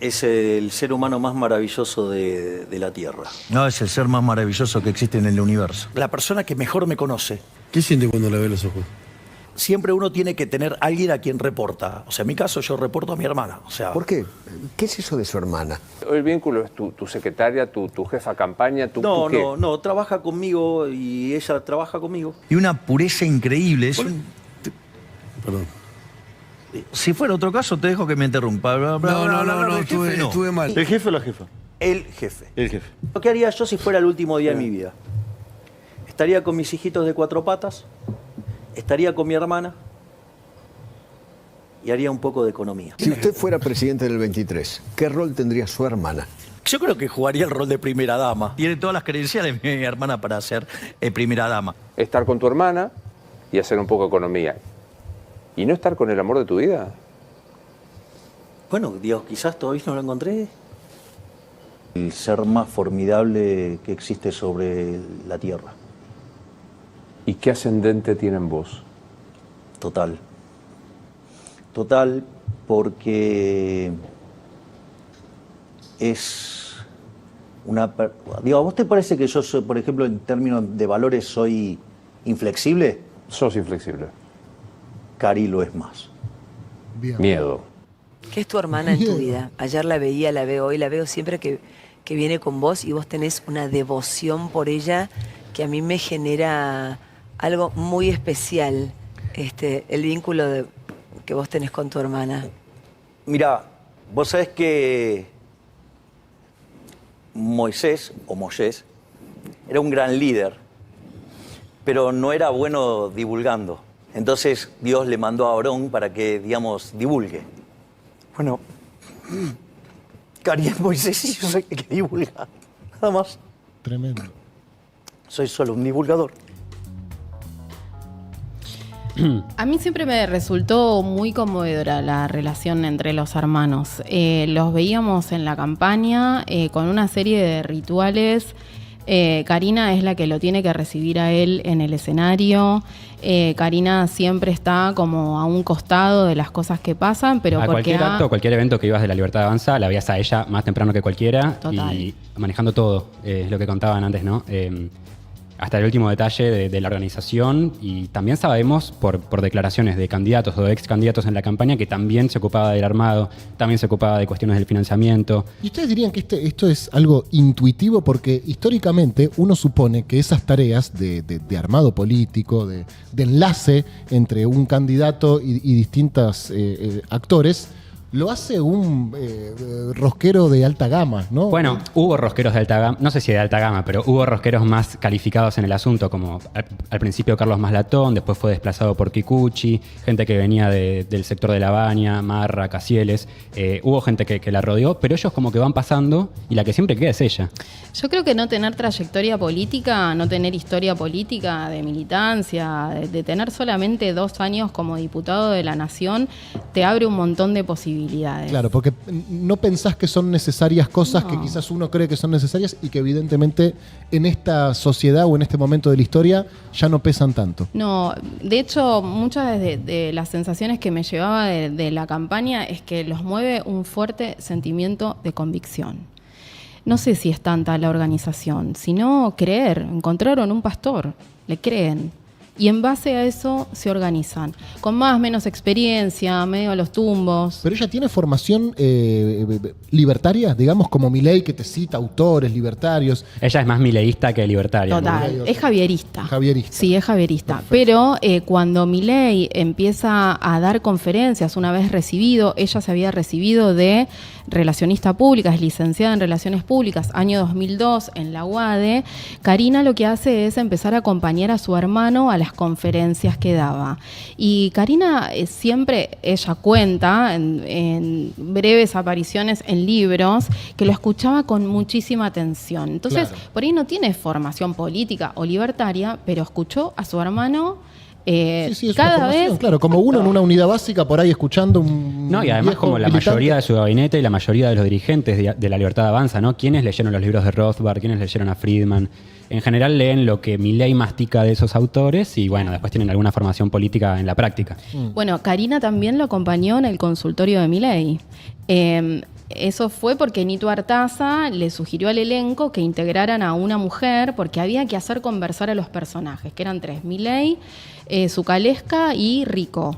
Es el ser humano más maravilloso de la Tierra. No, es el ser más maravilloso que existe en el universo. La persona que mejor me conoce. ¿Qué siente cuando le ve los ojos? Siempre uno tiene que tener alguien a quien reporta. O sea, en mi caso yo reporto a mi hermana. O sea, ¿Por qué? ¿Qué es eso de su hermana? El vínculo es tu secretaria, tu jefa de campaña, tu no, ¿qué? no, trabaja conmigo y ella trabaja conmigo. Y una pureza increíble. Perdón. Si fuera otro caso, te dejo que me interrumpa. No, estuve mal. ¿El jefe o la jefa? El jefe. El jefe. ¿Qué haría yo si fuera el último día de mi vida? Estaría con mis hijitos de 4 patas, estaría con mi hermana y haría un poco de economía. Si usted fuera presidente del 23, ¿qué rol tendría su hermana? Yo creo que jugaría el rol de primera dama. Tiene todas las credenciales mi hermana para ser primera dama. Estar con tu hermana y hacer un poco de economía. ¿Y no estar con el amor de tu vida? Bueno, Dios, quizás todavía no lo encontré. El ser más formidable que existe sobre la tierra. ¿Y qué ascendente tiene en vos? Total. Total, porque es una... Digo, ¿a vos te parece que yo, soy, por ejemplo, en términos de valores, soy inflexible? Sos inflexible. Cari lo es más. Bien. Miedo. ¿Qué es tu hermana en tu vida? Ayer la veía, la veo hoy, la veo siempre que viene con vos y vos tenés una devoción por ella que a mí me genera algo muy especial, el vínculo que vos tenés con tu hermana. Mira, vos sabés que Moisés era un gran líder, pero no era bueno divulgando. Entonces Dios le mandó a Aarón para que, digamos, divulgue. Bueno, Cari es Moisés y yo soy el que divulga. Nada más. Tremendo. Soy solo un divulgador. A mí siempre me resultó muy conmovedora la relación entre los hermanos. Los veíamos en la campaña con una serie de rituales. Karina es la que lo tiene que recibir a él en el escenario. Karina siempre está como a un costado de las cosas que pasan, pero a cualquier acto, cualquier evento que ibas de La Libertad Avanza, la veías a ella más temprano que cualquiera. Total. Y manejando todo, es lo que contaban antes, ¿no? Hasta el último detalle de la organización, y también sabemos por declaraciones de candidatos o de ex candidatos en la campaña que también se ocupaba del armado, también se ocupaba de cuestiones del financiamiento. ¿Y ustedes dirían que esto es algo intuitivo? Porque históricamente uno supone que esas tareas de armado político, de enlace entre un candidato y distintos actores, lo hace un rosquero de alta gama, ¿no? Bueno, hubo rosqueros de alta gama, no sé si de alta gama, pero hubo rosqueros más calificados en el asunto, como al principio Carlos Maslatón, después fue desplazado por Kikuchi, gente que venía del sector de La Baña, Marra, Casieles. Hubo gente que la rodeó, pero ellos como que van pasando y la que siempre queda es ella. Yo creo que no tener trayectoria política, no tener historia política de militancia, de tener solamente 2 años como diputado de la Nación, te abre un montón de posibilidades. Claro, porque no pensás que son necesarias cosas que quizás uno cree que son necesarias y que evidentemente en esta sociedad o en este momento de la historia ya no pesan tanto. No, de hecho, muchas de las sensaciones que me llevaba de la campaña es que los mueve un fuerte sentimiento de convicción. No sé si es tanta la organización, sino creer. Encontraron un pastor, le creen. Y en base a eso se organizan. Con más, menos experiencia, medio a los tumbos. Pero ella tiene formación libertaria, digamos, como Milei, que te cita autores libertarios. Ella es más mileísta que libertaria. Total, ¿no? es javierista. Javierista. Sí, es javierista. Perfecto. Pero cuando Milei empieza a dar conferencias, una vez recibido, ella se había recibido de relacionista pública, es licenciada en Relaciones Públicas, año 2002, en la UADE. Karina lo que hace es empezar a acompañar a su hermano a las conferencias que daba. Y Karina siempre, ella cuenta en breves apariciones en libros, que lo escuchaba con muchísima atención. Entonces, Claro. por ahí no tiene formación política o libertaria, pero escuchó a su hermano Sí, es cada una formación, vez. claro, como uno en una unidad básica por ahí escuchando un No, y además viejo como la militante. mayoría de su gabinete y la mayoría de los dirigentes de La Libertad Avanza, ¿no? ¿Quiénes leyeron los libros de Rothbard? ¿Quiénes leyeron a Friedman? En general leen lo que Milei mastica de esos autores y bueno, después tienen alguna formación política en la práctica. Bueno, Karina también lo acompañó en el consultorio de Milei. Eso fue porque Nito Artaza le sugirió al elenco que integraran a una mujer porque había que hacer conversar a los personajes, que eran 3, Milei, Zucalesca y Rico.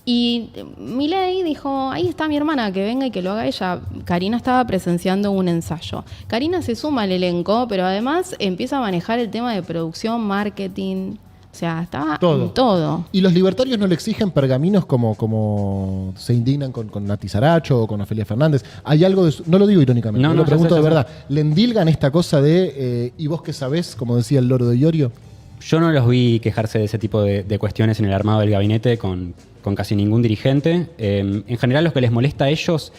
Y Milei dijo, ahí está mi hermana, que venga y que lo haga ella. Karina estaba presenciando un ensayo. Karina se suma al elenco, pero además empieza a manejar el tema de producción, marketing. O sea, estaba en todo. ¿Y los libertarios no le exigen pergaminos como se indignan con Nati Saracho o con Ofelia Fernández? Hay algo de no lo digo irónicamente, No, lo ya pregunto sé, de ya sé. verdad. ¿Le endilgan esta cosa de ¿y vos qué sabés? Como decía el loro de Iorio. Yo no los vi quejarse de ese tipo de cuestiones en el armado del gabinete con casi ningún dirigente. En general, lo que les molesta a ellos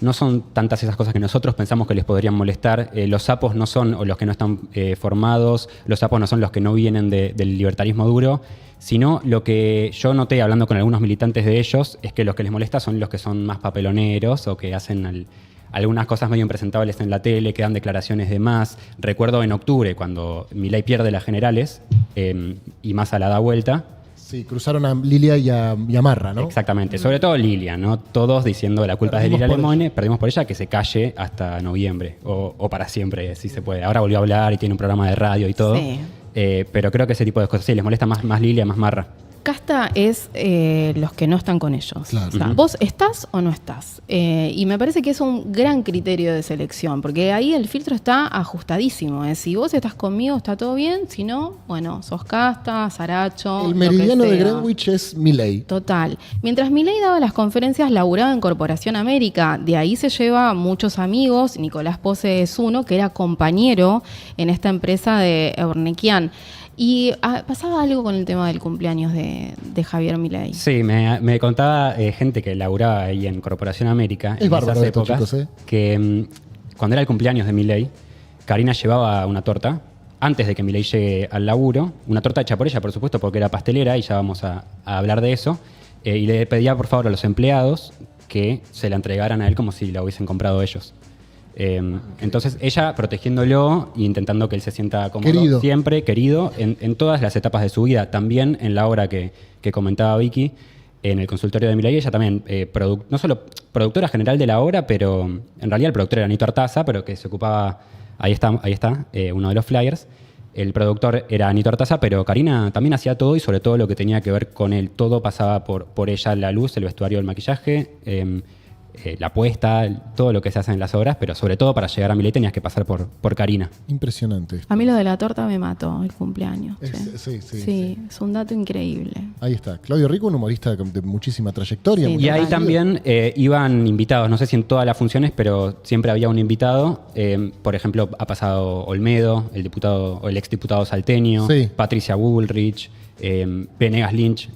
no son tantas esas cosas que nosotros pensamos que les podrían molestar. Los sapos no son, o los que no están formados, los sapos no son los que no vienen del libertarismo duro, sino lo que yo noté hablando con algunos militantes de ellos es que los que les molesta son los que son más papeloneros o que hacen algunas cosas medio impresentables en la tele, que dan declaraciones de más. Recuerdo en octubre, cuando Milei pierde las generales y Massa la da vuelta. Sí, cruzaron a Lilia y a Marra, ¿no? Exactamente, sobre todo Lilia, ¿no? Todos diciendo la culpa es de Lilia Lemone, perdimos por ella, que se calle hasta noviembre, o para siempre, si se puede. Ahora volvió a hablar y tiene un programa de radio y todo. Sí. Pero creo que ese tipo de cosas sí, les molesta más Lilia, más Marra. Casta es los que no están con ellos. Claro. O sea, vos estás o no estás. Y me parece que es un gran criterio de selección, porque ahí el filtro está ajustadísimo. Si vos estás conmigo, está todo bien. Si no, bueno, sos Casta, Saracho. El meridiano de Greenwich es Milei. Total. Mientras Milei daba las conferencias, laburaba en Corporación América. De ahí se lleva muchos amigos. Nicolás Pose es uno, que era compañero en esta empresa de Eurnequian. Y pasaba algo con el tema del cumpleaños de Javier Milei. Sí, me contaba gente que laburaba ahí en Corporación América Es en bárbaro esas esto, épocas, chicos, que cuando era el cumpleaños de Milei, Karina llevaba una torta antes de que Milei llegue al laburo, una torta hecha por ella, por supuesto, porque era pastelera y ya vamos a hablar de eso, y le pedía por favor a los empleados que se la entregaran a él como si la hubiesen comprado ellos. Entonces ella protegiéndolo e intentando que él se sienta cómodo, Querido. siempre querido en todas las etapas de su vida, también en la obra que comentaba Vicky, en el consultorio de Milei. Ella también, no solo productora general de la obra, pero en realidad el productor era Nito Artaza, pero que se ocupaba, ahí está uno de los flyers. El productor era Nito Artaza, pero Karina también hacía todo y sobre todo lo que tenía que ver con él. Todo pasaba por ella, la luz, el vestuario, el maquillaje, la puesta, todo lo que se hace en las obras, pero sobre todo para llegar a Milei tenías que pasar por Karina. Impresionante. A mí lo de la torta me mató, el cumpleaños. Sí. Es un dato increíble. Ahí está. Claudio Rico, un humorista de muchísima trayectoria. Sí, muy Y ahí conocido. también iban invitados, no sé si en todas las funciones, pero siempre había un invitado. Por ejemplo, ha pasado Olmedo, el diputado o el exdiputado salteño, Sí. Patricia Bullrich, Venegas Lynch.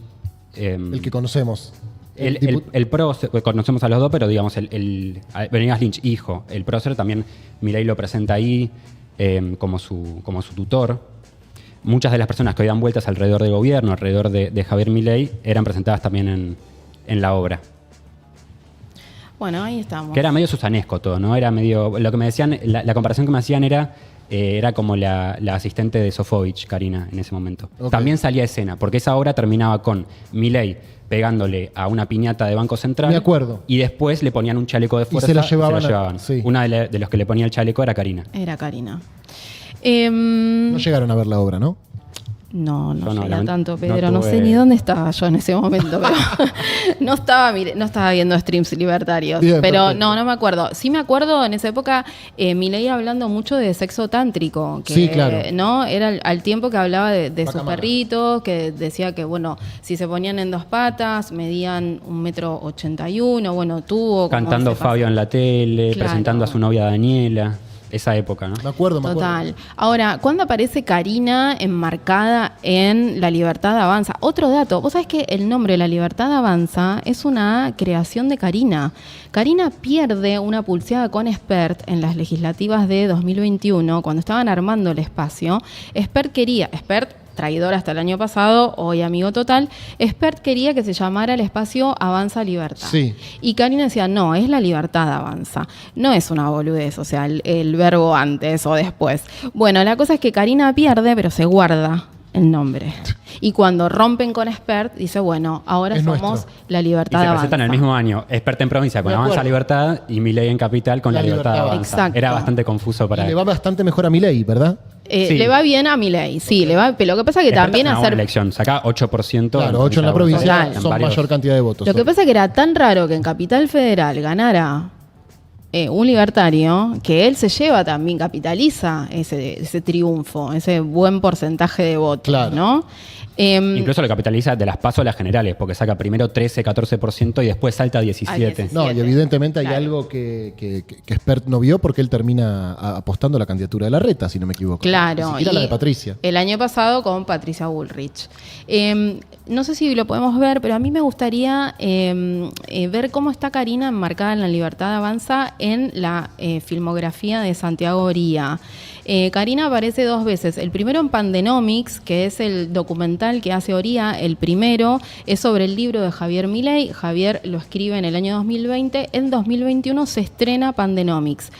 El que conocemos. El prócer, conocemos a los dos, pero digamos, Venegas Lynch, hijo, el prócer también, Milei lo presenta ahí como su tutor. Muchas de las personas que hoy dan vueltas alrededor del gobierno, alrededor de Javier Milei, eran presentadas también en la obra. Bueno, ahí estamos. Que era medio susanesco todo, ¿no? Era medio. Lo que me decían, la comparación que me hacían era como la asistente de Sofovich, Karina, en ese momento. Okay. También salía a escena, porque esa obra terminaba con Milei pegándole a una piñata de Banco Central. Me acuerdo. Y después le ponían un chaleco de fuerza se la llevaban Sí. Una de los que le ponía el chaleco era Karina. Era Karina. No llegaron a ver la obra, ¿no? No Yo no, llega tanto, no Pedro. No, tuve- sé ni dónde estaba yo en ese momento, pero no estaba viendo streams libertarios. Bien, pero perfecto. no me acuerdo. Sí me acuerdo en esa época Milei hablando mucho de sexo tántrico. Que, Sí, claro. ¿no? Era al tiempo que hablaba de sus Pacamara. perritos, que decía que, bueno, si se ponían en dos patas, medían 1,81 m, bueno, tuvo... como Cantando ese Fabio en la tele, Claro. presentando a su novia Daniela. Esa época, ¿no? Me acuerdo. Total. Ahora, ¿cuándo aparece Karina enmarcada en La Libertad Avanza? Otro dato, vos sabés que el nombre La Libertad Avanza es una creación de Karina. Karina pierde una pulseada con Espert en las legislativas de 2021, cuando estaban armando el espacio. Espert, traidor hasta el año pasado, hoy amigo total, Espert quería que se llamara el espacio Avanza Libertad. Sí. Y Karina decía, no, es La Libertad Avanza. No es una boludez, o sea, el verbo antes o después. Bueno, la cosa es que Karina pierde, pero se guarda el nombre. Y cuando rompen con Espert, dice, bueno, ahora Es somos nuestro. La Y Libertad se Avanza. presentan el mismo año, Experta en provincia con Me Avanza acuerdo. Libertad y Milei en Capital con La La Libertad Libertad Avanza. Exacto. Era bastante confuso para Y le él. va bastante mejor a Milei, ¿verdad? Sí. Le va bien a Milei, sí, le va, pero lo que pasa es que Experta también es una buena hacer... elección, saca 8%. Claro, 8 en la provincia Total. son mayor cantidad de votos. Lo que pasa es que era tan raro que en Capital Federal ganara un libertario que él se lleva también, capitaliza ese triunfo, ese buen porcentaje de votos, Claro. ¿no? Incluso lo capitaliza de las PASO a las generales, porque saca primero 13, 14% y después salta a 17%. No, y evidentemente hay Claro. algo que Spert no vio porque él termina apostando a la candidatura de Larreta, si no me equivoco. Claro. Ni siquiera y la de Patricia. El año pasado con Patricia Bullrich. No sé si lo podemos ver, pero a mí me gustaría ver cómo está Karina enmarcada en La Libertad Avanza en la filmografía de Santiago Oría. Karina aparece 2 veces. El primero en Pandenomics, que es el documental que hace Oría. El primero es sobre el libro de Javier Milei. Javier lo escribe en el año 2020. En 2021 se estrena Pandenomics.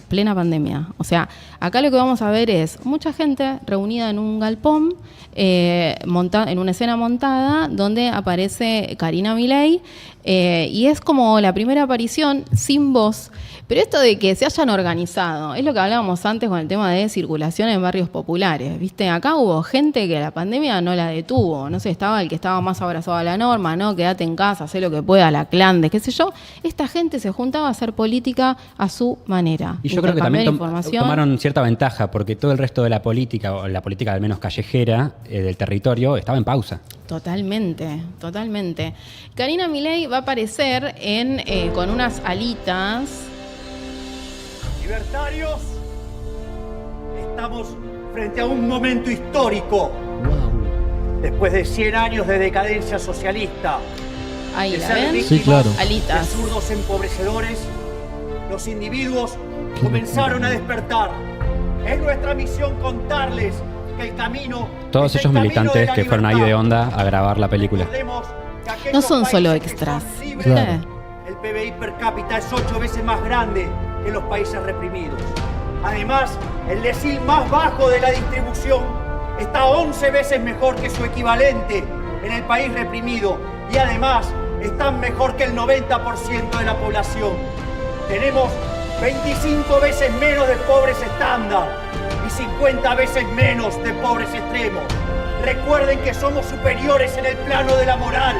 Plena pandemia. O sea, acá lo que vamos a ver es mucha gente reunida en un galpón, en una escena montada, donde aparece Karina Milei, y es como la primera aparición sin voz. Pero esto de que se hayan organizado, es lo que hablábamos antes con el tema de circulación en barrios populares, ¿viste? Acá hubo gente que la pandemia no la detuvo, no sé, estaba el que estaba más abrazado a la norma, ¿no? Quédate en casa, hacé lo que pueda, la clan, qué sé yo. Esta gente se juntaba a hacer política a su manera. Y yo creo que también información. tomaron cierta ventaja, porque todo el resto de la política, o la política al menos callejera, del territorio, estaba en pausa. Totalmente, totalmente. Karina Milei va a aparecer con unas alitas. Libertarios, estamos frente a un momento histórico. Después de 100 años de decadencia socialista, Ahí de la ser ven. víctimas Sí, claro. de Alitas. absurdos empobrecedores, los individuos comenzaron a despertar. Es nuestra misión contarles que el camino... Todos es el ellos camino militantes de la que fueron ahí de libertad. onda a grabar la película. Recordemos que aquellos No son solo países que extras. son libres, Claro. el PBI per cápita es 8 veces más grande que en los países reprimidos. Además, el decil más bajo de la distribución está 11 veces mejor que su equivalente en el país reprimido y además están mejor que el 90% de la población. Tenemos 25 veces menos de pobres estándar y 50 veces menos de pobres extremos. Recuerden que somos superiores en el plano de la moral,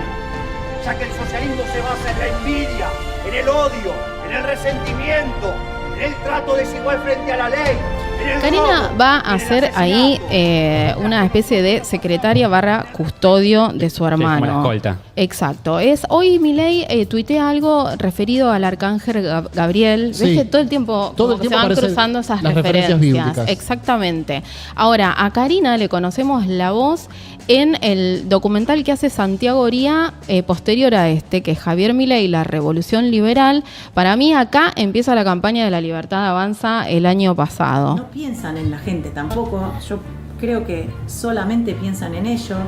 ya que el socialismo se basa en la envidia, en el odio, en el resentimiento, en el trato desigual frente a la ley. en el Karina robo, va en a el ser ahí asesinato. una especie de secretaria / custodio de su como la hermano. escolta. Exacto. Hoy Milei tuitea algo referido al arcángel Gabriel. ¿Ves Sí. que todo el tiempo, Todo como el que tiempo se van aparecen cruzando esas las referencias bíblicas. Exactamente. Ahora, a Karina le conocemos la voz en el documental que hace Santiago Oría posterior a este, que es Javier Milei, la Revolución Liberal. Para mí acá empieza la campaña de La Libertad Avanza el año pasado. No piensan en la gente tampoco, yo creo que solamente piensan en ellos,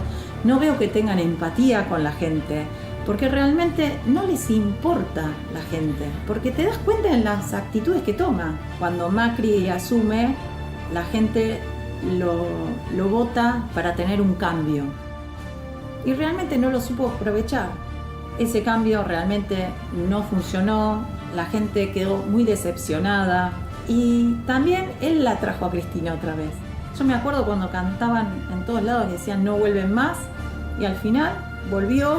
no veo que tengan empatía con la gente, porque realmente no les importa la gente, porque te das cuenta en las actitudes que toma. Cuando Macri asume, la gente lo vota para tener un cambio y realmente no lo supo aprovechar. Ese cambio realmente no funcionó, la gente quedó muy decepcionada y también él la trajo a Cristina otra vez. Yo me acuerdo cuando cantaban en todos lados y decían no vuelven más y al final volvió,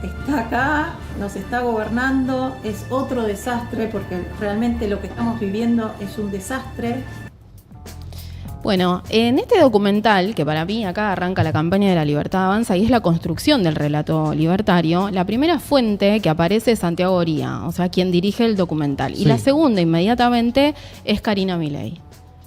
está acá, nos está gobernando, es otro desastre porque realmente lo que estamos viviendo es un desastre. Bueno, en este documental, que para mí acá arranca la campaña de La Libertad Avanza y es la construcción del relato libertario, la primera fuente que aparece es Santiago Oría, o sea, quien dirige el documental. Sí. Y la segunda, inmediatamente, es Karina Milei.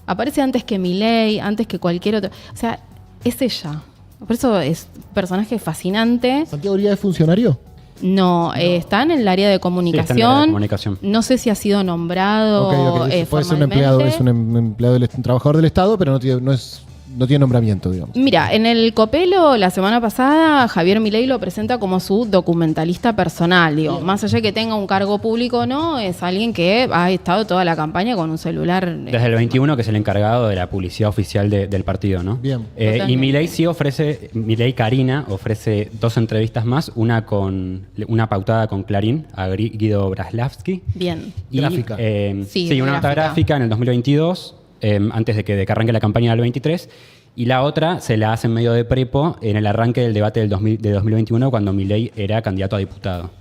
Aparece antes que Milei, antes que cualquier otro. O sea, es ella. Por eso es un personaje fascinante. ¿Santiago Oría es funcionario? No, está en el área de comunicación. Sí, está en el área de comunicación. No sé si ha sido nombrado Ok. Puede ser un empleado, es un empleado un trabajador del Estado, pero no tiene nombramiento, digamos. Mira, en el Copelo la semana pasada Javier Milei lo presenta como su documentalista personal, digo, más allá de que tenga un cargo público o no, es alguien que ha estado toda la campaña con un celular. Desde el 21, que es el encargado de la publicidad oficial del partido, ¿no? Bien. Y Milei sí ofrece, Milei Karina ofrece 2 entrevistas más, una pautada con Clarín, a Guido Braslavsky. Bien. Y, Gráfica. Sí, una nota gráfica en el 2022, antes de que arranque la campaña del 23, y la otra se la hace en medio de prepo en el arranque del debate de 2021, cuando Milei era candidato a diputado.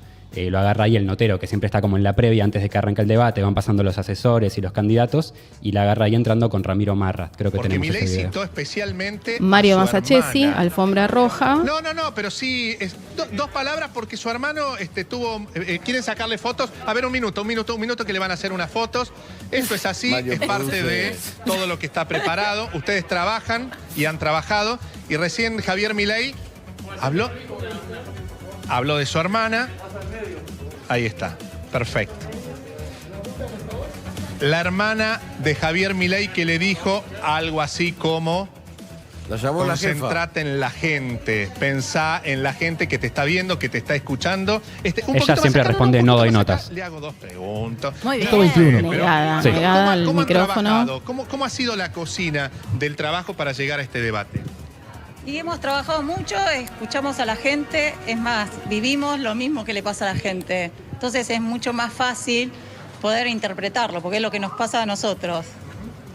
lo agarra ahí el notero, que siempre está como en la previa, antes de que arranque el debate, van pasando los asesores y los candidatos, y la agarra ahí entrando con Ramiro Marra. Creo que porque tenemos Milei ese video. citó especialmente Mario a su Masachesi, hermana. alfombra roja. No, pero sí, dos palabras porque su hermano quieren sacarle fotos. A ver, un minuto que le van a hacer unas fotos. Esto es así, Mario es parte produce. de todo lo que está preparado. Ustedes trabajan y han trabajado. Y recién Javier Milei habló de su hermana. Ahí está, perfecto. La hermana de Javier Milei que le dijo algo así como: La llamó la jefa. concentrate en la gente, pensá en la gente que te está viendo, que te está escuchando. Ella siempre responde no doy notas. Le hago dos preguntas. Muy bien. Esto 21. Negada, Sí. negada al ¿Cómo han micrófono. trabajado? ¿Cómo ha sido la cocina del trabajo para llegar a este debate? Y hemos trabajado mucho, escuchamos a la gente, es más, vivimos lo mismo que le pasa a la gente. Entonces es mucho más fácil poder interpretarlo, porque es lo que nos pasa a nosotros.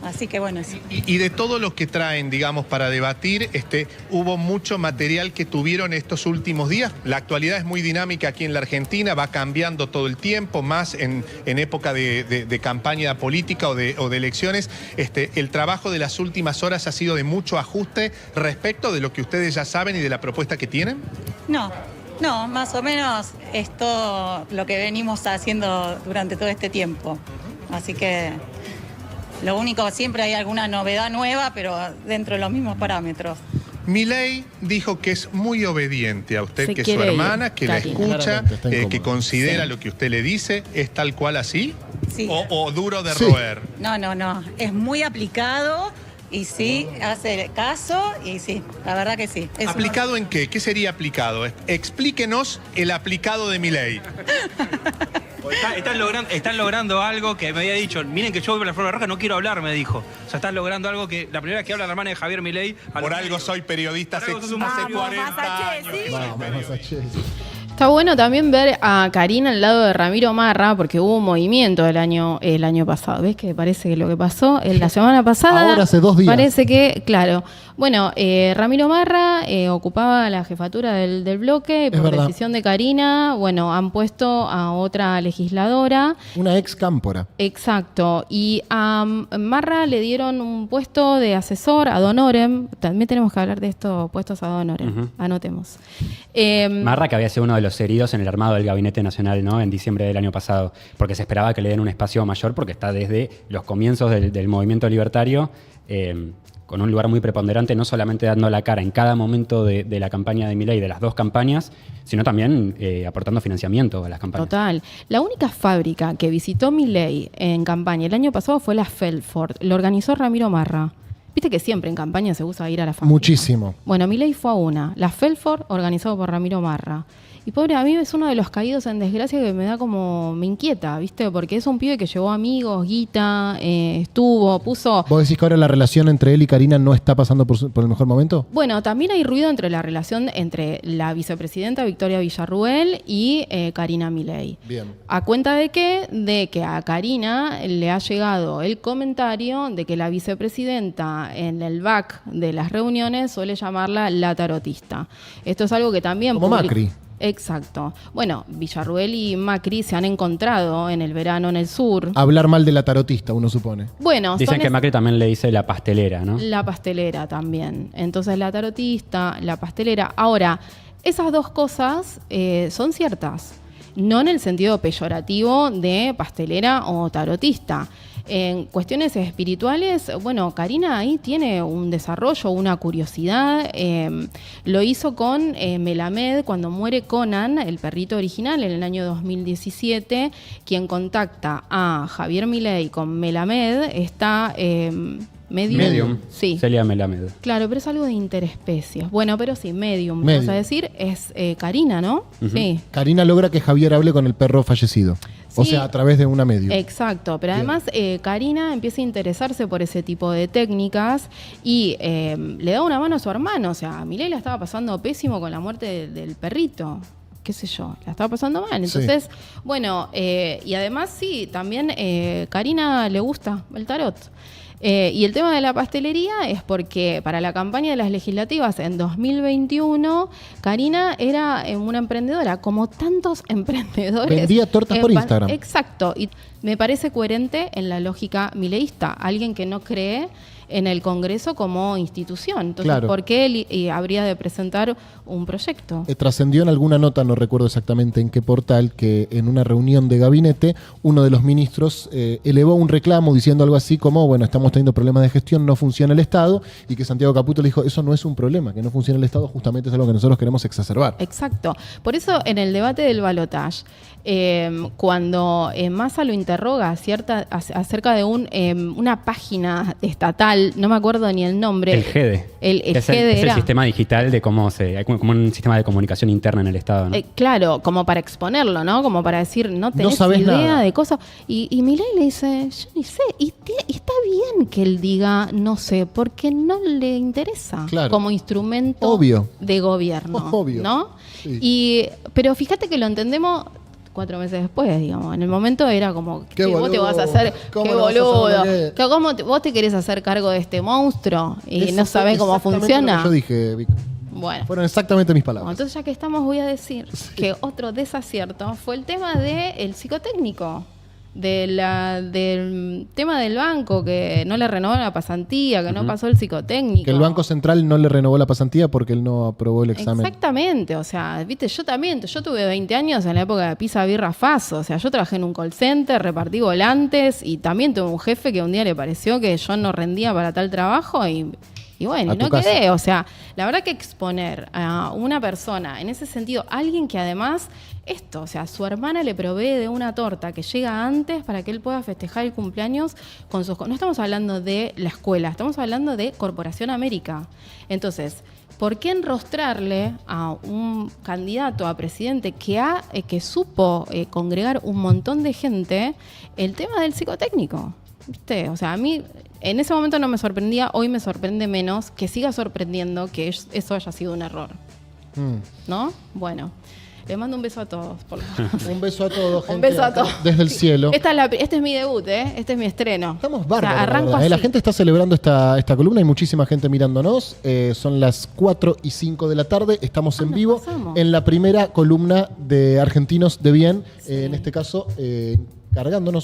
Así que bueno, sí. Y de todo lo que traen, digamos, para debatir, hubo mucho material que tuvieron estos últimos días. La actualidad es muy dinámica aquí en la Argentina, va cambiando todo el tiempo, más en época de campaña política o de elecciones. El trabajo de las últimas horas ha sido de mucho ajuste respecto de lo que ustedes ya saben y de la propuesta que tienen. No, más o menos es todo lo que venimos haciendo durante todo este tiempo. Así que lo único, siempre hay alguna novedad nueva, pero dentro de los mismos parámetros. Milei dijo que es muy obediente a usted, Se que es su quiere ir, hermana, que la Karina. escucha, Claramente, está incómodo. que considera Sí. lo que usted le dice. ¿Es tal cual así? Sí. ¿O duro de Sí. roer? No, es muy aplicado y sí, hace caso y sí, la verdad que sí. Es ¿Aplicado en qué? ¿Qué sería aplicado? Explíquenos el aplicado de Milei. Están logrando algo que me había dicho. Miren que yo voy por la forma roja, no quiero hablar, me dijo. O sea, están logrando algo que la primera vez que habla la hermana de Javier Milei. Por algo soy periodista hace 40 años. Vamos, Masachesi. Está bueno también ver a Karina al lado de Ramiro Marra, porque hubo un movimiento el año pasado. ¿Ves que parece que lo que pasó la semana pasada? Ahora hace 2 días. Parece que, claro. Bueno, Ramiro Marra ocupaba la jefatura del bloque y por verdad. decisión de Karina, bueno, han puesto a otra legisladora. Una ex cámpora. Exacto. Y a Marra le dieron un puesto de asesor ad honorem. También tenemos que hablar de estos puestos ad honorem. Ujú. Anotemos. Marra, que había sido uno de los heridos en el armado del Gabinete Nacional, ¿no? En diciembre del año pasado, porque se esperaba que le den un espacio mayor, porque está desde los comienzos del movimiento libertario, con un lugar muy preponderante, no solamente dando la cara en cada momento de la campaña de Milei, de las dos campañas, sino también aportando financiamiento a las campañas. Total. La única fábrica que visitó Milei en campaña el año pasado fue la Felford. Lo organizó Ramiro Marra. Viste que siempre en campaña se usa ir a la fábrica. Muchísimo. Bueno, Milei fue a una. La Felford, organizado por Ramiro Marra. Y pobre, a mí es uno de los caídos en desgracia que me da como... me inquieta, ¿viste? Porque es un pibe que llevó amigos, guita, puso... ¿Vos decís que ahora la relación entre él y Karina no está pasando por el mejor momento? Bueno, también hay ruido entre la relación entre la vicepresidenta Victoria Villarruel y Karina Milei. Bien. ¿A cuenta de qué? De que a Karina le ha llegado el comentario de que la vicepresidenta en el back de las reuniones suele llamarla la tarotista. Esto es algo que también... Como Macri. Exacto. Bueno, Villarruel y Macri se han encontrado en el verano en el sur. Hablar mal de la tarotista, uno supone. Bueno, Dicen son que Macri también le dice la pastelera, ¿no? la pastelera también. Entonces la tarotista, la pastelera. Ahora, esas dos cosas son ciertas. No en el sentido peyorativo de pastelera o tarotista. En cuestiones espirituales, bueno, Karina ahí tiene un desarrollo, una curiosidad. Lo hizo con Melamed cuando muere Conan, el perrito original, en el año 2017. Quien contacta a Javier Milei con Melamed está... Medium. Sí. Celia Melamed. Claro, pero es algo de interespecies. Bueno, pero sí, medium. Medium. Vamos a decir, es Karina, ¿no? Ujú. Sí. Karina logra que Javier hable con el perro fallecido. O Sí. sea, a través de una medium. Exacto, pero Bien. además Karina empieza a interesarse por ese tipo de técnicas y le da una mano a su hermano. O sea, Milei la estaba pasando pésimo con la muerte del perrito. qué sé yo, la estaba pasando mal. Entonces, bueno, y además sí, también Karina le gusta el tarot. Y el tema de la pastelería es porque para la campaña de las legislativas en 2021, Karina era una emprendedora, como tantos emprendedores. Vendía tortas por Instagram. Exacto, y me parece coherente en la lógica mileísta, alguien que no cree en el Congreso como institución. Entonces, ¿por qué él habría de presentar un proyecto? Trascendió en alguna nota, no recuerdo exactamente en qué portal, que en una reunión de gabinete, uno de los ministros elevó un reclamo diciendo algo así como, bueno, estamos teniendo problemas de gestión, no funciona el Estado, y que Santiago Caputo le dijo, eso no es un problema, que no funcione el Estado, justamente es algo que nosotros queremos exacerbar. Exacto. Por eso, en el debate del balotaje, cuando Massa lo interroga acerca de una página estatal, no me acuerdo ni el nombre. El GEDE. El GEDE es el sistema digital de como un sistema de comunicación interna en el Estado, ¿no? Claro, como para exponerlo, ¿no? Como para decir, no tenés idea nada de cosas. Y Milei le dice, yo ni sé. Y está bien que él diga, no sé, porque no le interesa como instrumento de gobierno. Obvio. ¿No? Sí. Pero fíjate que lo entendemos 4 meses después, digamos. En el momento era como, ¿qué vos te vas a hacer? ¡Qué boludo! ¿Cómo vos te querés hacer cargo de este monstruo y no sabés cómo funciona? Lo que yo dije, Vic. Bueno. Fueron exactamente mis palabras. Entonces, ya que estamos, voy a decir que otro desacierto fue el tema del psicotécnico. Del tema del banco, que no le renovó la pasantía, que no pasó el psicotécnico. Que el Banco Central no le renovó la pasantía porque él no aprobó el examen. Exactamente, o sea, viste, yo tuve 20 años en la época de Pizza Birra Faso, o sea, yo trabajé en un call center, repartí volantes y también tuve un jefe que un día le pareció que yo no rendía para tal trabajo y bueno, y no quedé. O sea, la verdad que exponer a una persona, en ese sentido, alguien que además, o sea, su hermana le provee de una torta que llega antes para que él pueda festejar el cumpleaños con sus... No estamos hablando de la escuela, estamos hablando de Corporación América. Entonces, ¿por qué enrostrarle a un candidato a presidente que supo congregar un montón de gente el tema del psicotécnico? ¿Viste? O sea, a mí en ese momento no me sorprendía, hoy me sorprende menos que siga sorprendiendo que eso haya sido un error. ¿No? Bueno, les mando un beso a todos. Un beso a todos, gente. Un beso a todos. Desde el cielo. Este es mi debut, este es mi estreno. Estamos bárbaros. O sea, arranco así. La gente está celebrando esta columna, hay muchísima gente mirándonos. Son las 4:05 de la tarde. Estamos en vivo en la primera columna de Argentinos de Bien. En este caso,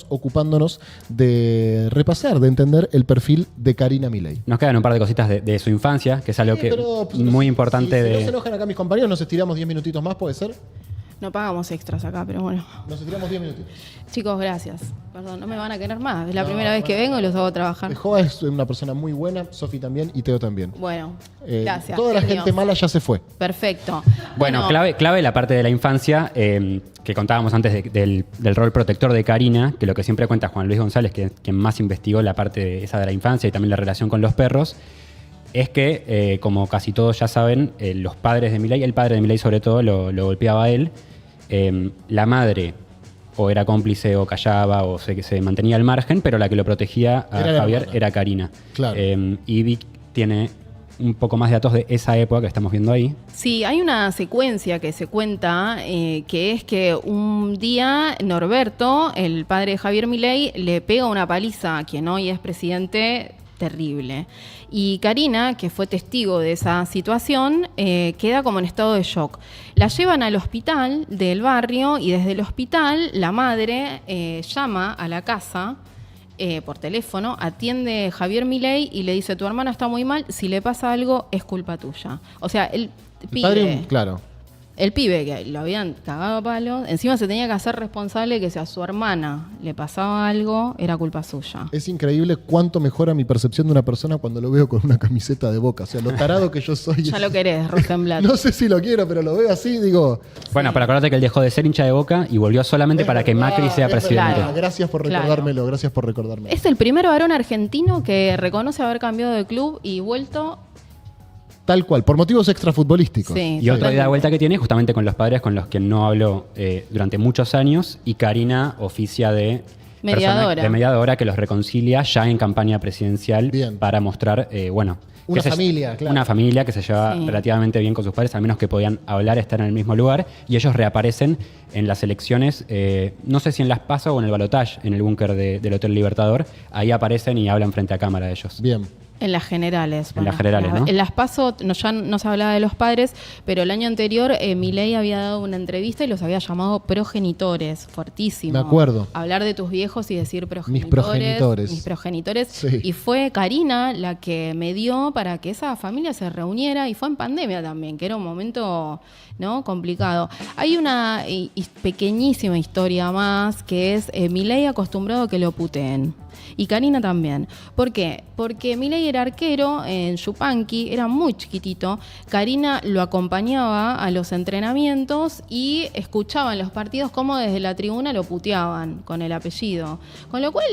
ocupándonos de repasar, de entender el perfil de Karina Milei. Nos quedan un par de cositas de su infancia, que es algo muy importante. Si no se enojan acá mis compañeros, nos estiramos 10 minutitos más, ¿puede ser? No pagamos extras acá, pero bueno. Nos estiramos 10 minutitos. Chicos, gracias. Perdón, no me van a querer más. Es la primera vez que vengo y los hago trabajar. Joa es una persona muy buena, Sofi también y Teo también. Bueno, gracias. Toda la gente mala ya se fue. Perfecto. Bueno, clave la parte de la infancia que contábamos antes del rol protector de Karina, que lo que siempre cuenta Juan Luis González, que es quien más investigó la parte esa de la infancia y también la relación con los perros, es que, como casi todos ya saben, los padres de Milei, el padre de Milei sobre todo, lo golpeaba a él. La madre o era cómplice o callaba o se mantenía al margen, pero la que lo protegía a Javier era Karina. Claro. Y Vic tiene un poco más de datos de esa época que estamos viendo ahí. Sí, hay una secuencia que se cuenta, que es que un día Norberto, el padre de Javier Milei, le pega una paliza a quien hoy es presidente terrible. Y Karina, que fue testigo de esa situación, queda como en estado de shock. La llevan al hospital del barrio y desde el hospital la madre llama a la casa por teléfono, atiende Javier Milei y le dice, tu hermana está muy mal, si le pasa algo es culpa tuya. O sea, el pibe... Claro. El pibe que lo habían cagado a palos, encima se tenía que hacer responsable que si a su hermana le pasaba algo, era culpa suya. Es increíble cuánto mejora mi percepción de una persona cuando lo veo con una camiseta de Boca. O sea, lo tarado que yo soy. Ya lo querés, Rosenblatt. No sé si lo quiero, pero lo veo así, digo... Bueno, pero acordate que él dejó de ser hincha de Boca y volvió solamente para que Macri sea presidente. Claro. Gracias por recordármelo, gracias por recordármelo. Es el primer varón argentino que reconoce haber cambiado de club y vuelto... Tal cual, por motivos extrafutbolísticos. Sí, y otra ida de vuelta que tiene justamente con los padres con los que no habló durante muchos años, y Karina oficia de Mediadora. De mediadora que los reconcilia ya en campaña presidencial para mostrar, Una familia, claro. Una familia que se lleva relativamente bien con sus padres, al menos que podían hablar, estar en el mismo lugar, y ellos reaparecen en las elecciones, no sé si en las PASO o en el balotaje, en el búnker del Hotel Libertador, ahí aparecen y hablan frente a cámara ellos. Bien. En las generales. En las generales, ¿no? En las PASO ya no se hablaba de los padres, pero el año anterior Milei había dado una entrevista y los había llamado progenitores, fuertísimo. Me acuerdo. Hablar de tus viejos y decir Mis progenitores. Mis progenitores. Sí. Y fue Karina la que me dio para que esa familia se reuniera, y fue en pandemia también, que era un momento, ¿no?, complicado. Hay una pequeñísima historia más, que es Milei acostumbrado a que lo puteen. Y Karina también. ¿Por qué? Porque Milei era arquero en Yupanqui, era muy chiquitito. Karina lo acompañaba a los entrenamientos y escuchaba en los partidos cómo desde la tribuna lo puteaban con el apellido. Con lo cual,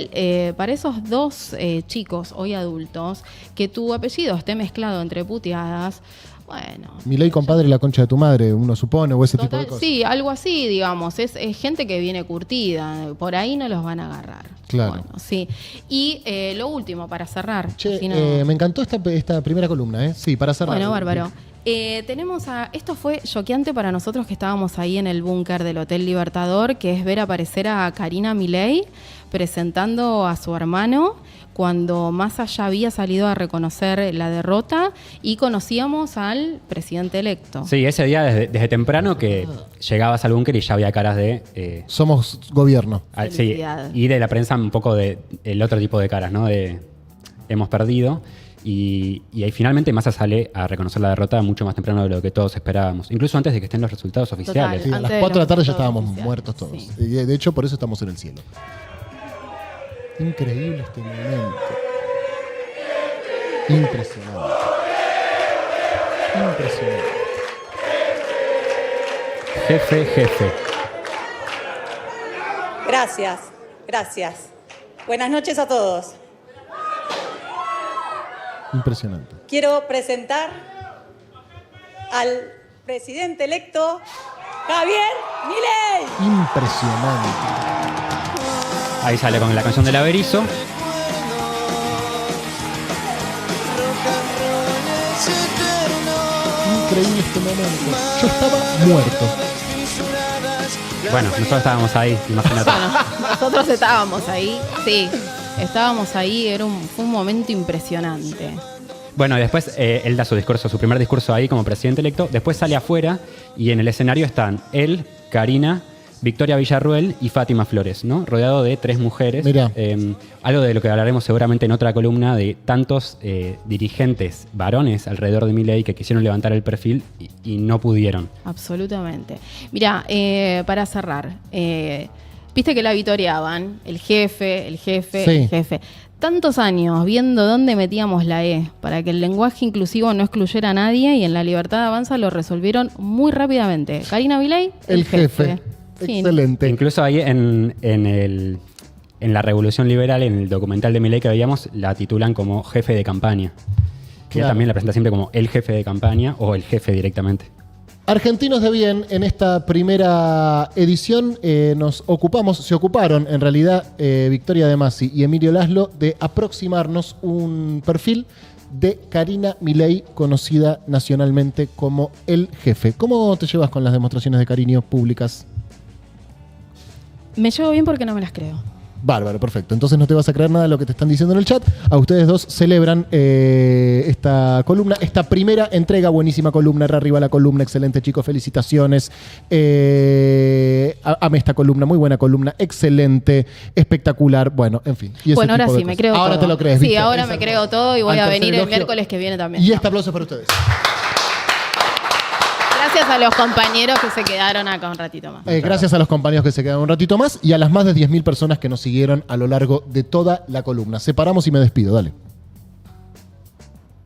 para esos dos chicos, hoy adultos, que tu apellido esté mezclado entre puteadas, bueno. Milei, compadre, la concha de tu madre, uno supone, o ese tipo de cosas. Sí, algo así, digamos. Es gente que viene curtida. Por ahí no los van a agarrar. Claro. Bueno, sí. Y lo último, para cerrar. Che, si no... me encantó esta primera columna, ¿eh? Sí, para cerrar. Bueno, bárbaro. Tenemos esto fue choqueante para nosotros que estábamos ahí en el búnker del Hotel Libertador, que es ver aparecer a Karina Milei presentando a su hermano, cuando Massa ya había salido a reconocer la derrota y conocíamos al presidente electo. Sí, ese día desde temprano que llegabas al búnker y ya había caras de... Somos gobierno. Sí, y de la prensa un poco de el otro tipo de caras, ¿no? De hemos perdido. Y ahí finalmente Massa sale a reconocer la derrota mucho más temprano de lo que todos esperábamos. Incluso antes de que estén los resultados oficiales. Sí, a las 4 de la tarde ya estábamos muertos todos. Sí. Y de hecho, por eso estamos en el cielo. Increíble este momento. Impresionante. Impresionante. Jefe. Gracias. Buenas noches a todos. Impresionante. Quiero presentar al presidente electo, Javier Milei. Impresionante. Ahí sale con la canción del Averizo. Increíble este momento. Yo estaba muerto. Bueno, nosotros estábamos ahí, imagínate. Bueno, nosotros estábamos ahí, sí. Estábamos ahí, fue un momento impresionante. Bueno, y después él da su primer discurso ahí como presidente electo. Después sale afuera y en el escenario están él, Karina, Victoria Villarruel y Fátima Flores, ¿no? Rodeado de 3 mujeres. Mirá. Algo de lo que hablaremos seguramente en otra columna, de tantos dirigentes varones alrededor de Milei que quisieron levantar el perfil y no pudieron. Absolutamente. Mirá, para cerrar, viste que la vitoreaban, el jefe. Tantos años viendo dónde metíamos la E para que el lenguaje inclusivo no excluyera a nadie, y en La Libertad Avanza lo resolvieron muy rápidamente. Karina Milei, el jefe. Excelente. Incluso ahí en la Revolución Liberal, en el documental de Milei que veíamos, la titulan como jefe de campaña. Que Claro. también la presenta siempre como el jefe de campaña o el jefe directamente. Argentinos de Bien, en esta primera edición se ocuparon en realidad Victoria De Masi y Emilio Laszlo de aproximarnos un perfil de Karina Milei, conocida nacionalmente como el jefe. ¿Cómo te llevas con las demostraciones de cariño públicas? Me llevo bien porque no me las creo. Bárbaro, perfecto. Entonces no te vas a creer nada de lo que te están diciendo en el chat. A ustedes dos celebran esta columna, esta primera entrega. Buenísima columna, arriba la columna, excelente chicos, felicitaciones. Amé esta columna, muy buena columna, excelente, espectacular. Bueno, en fin. Bueno, ahora sí, me creo todo. Ahora te lo crees, Sí, ¿viste? ahora me creo todo y voy a venir el miércoles que viene también. Y este aplauso es para ustedes. Gracias a los compañeros que se quedaron acá un ratito más. Gracias a los compañeros que se quedaron un ratito más y a las más de 10.000 personas que nos siguieron a lo largo de toda la columna. Separamos y me despido, dale.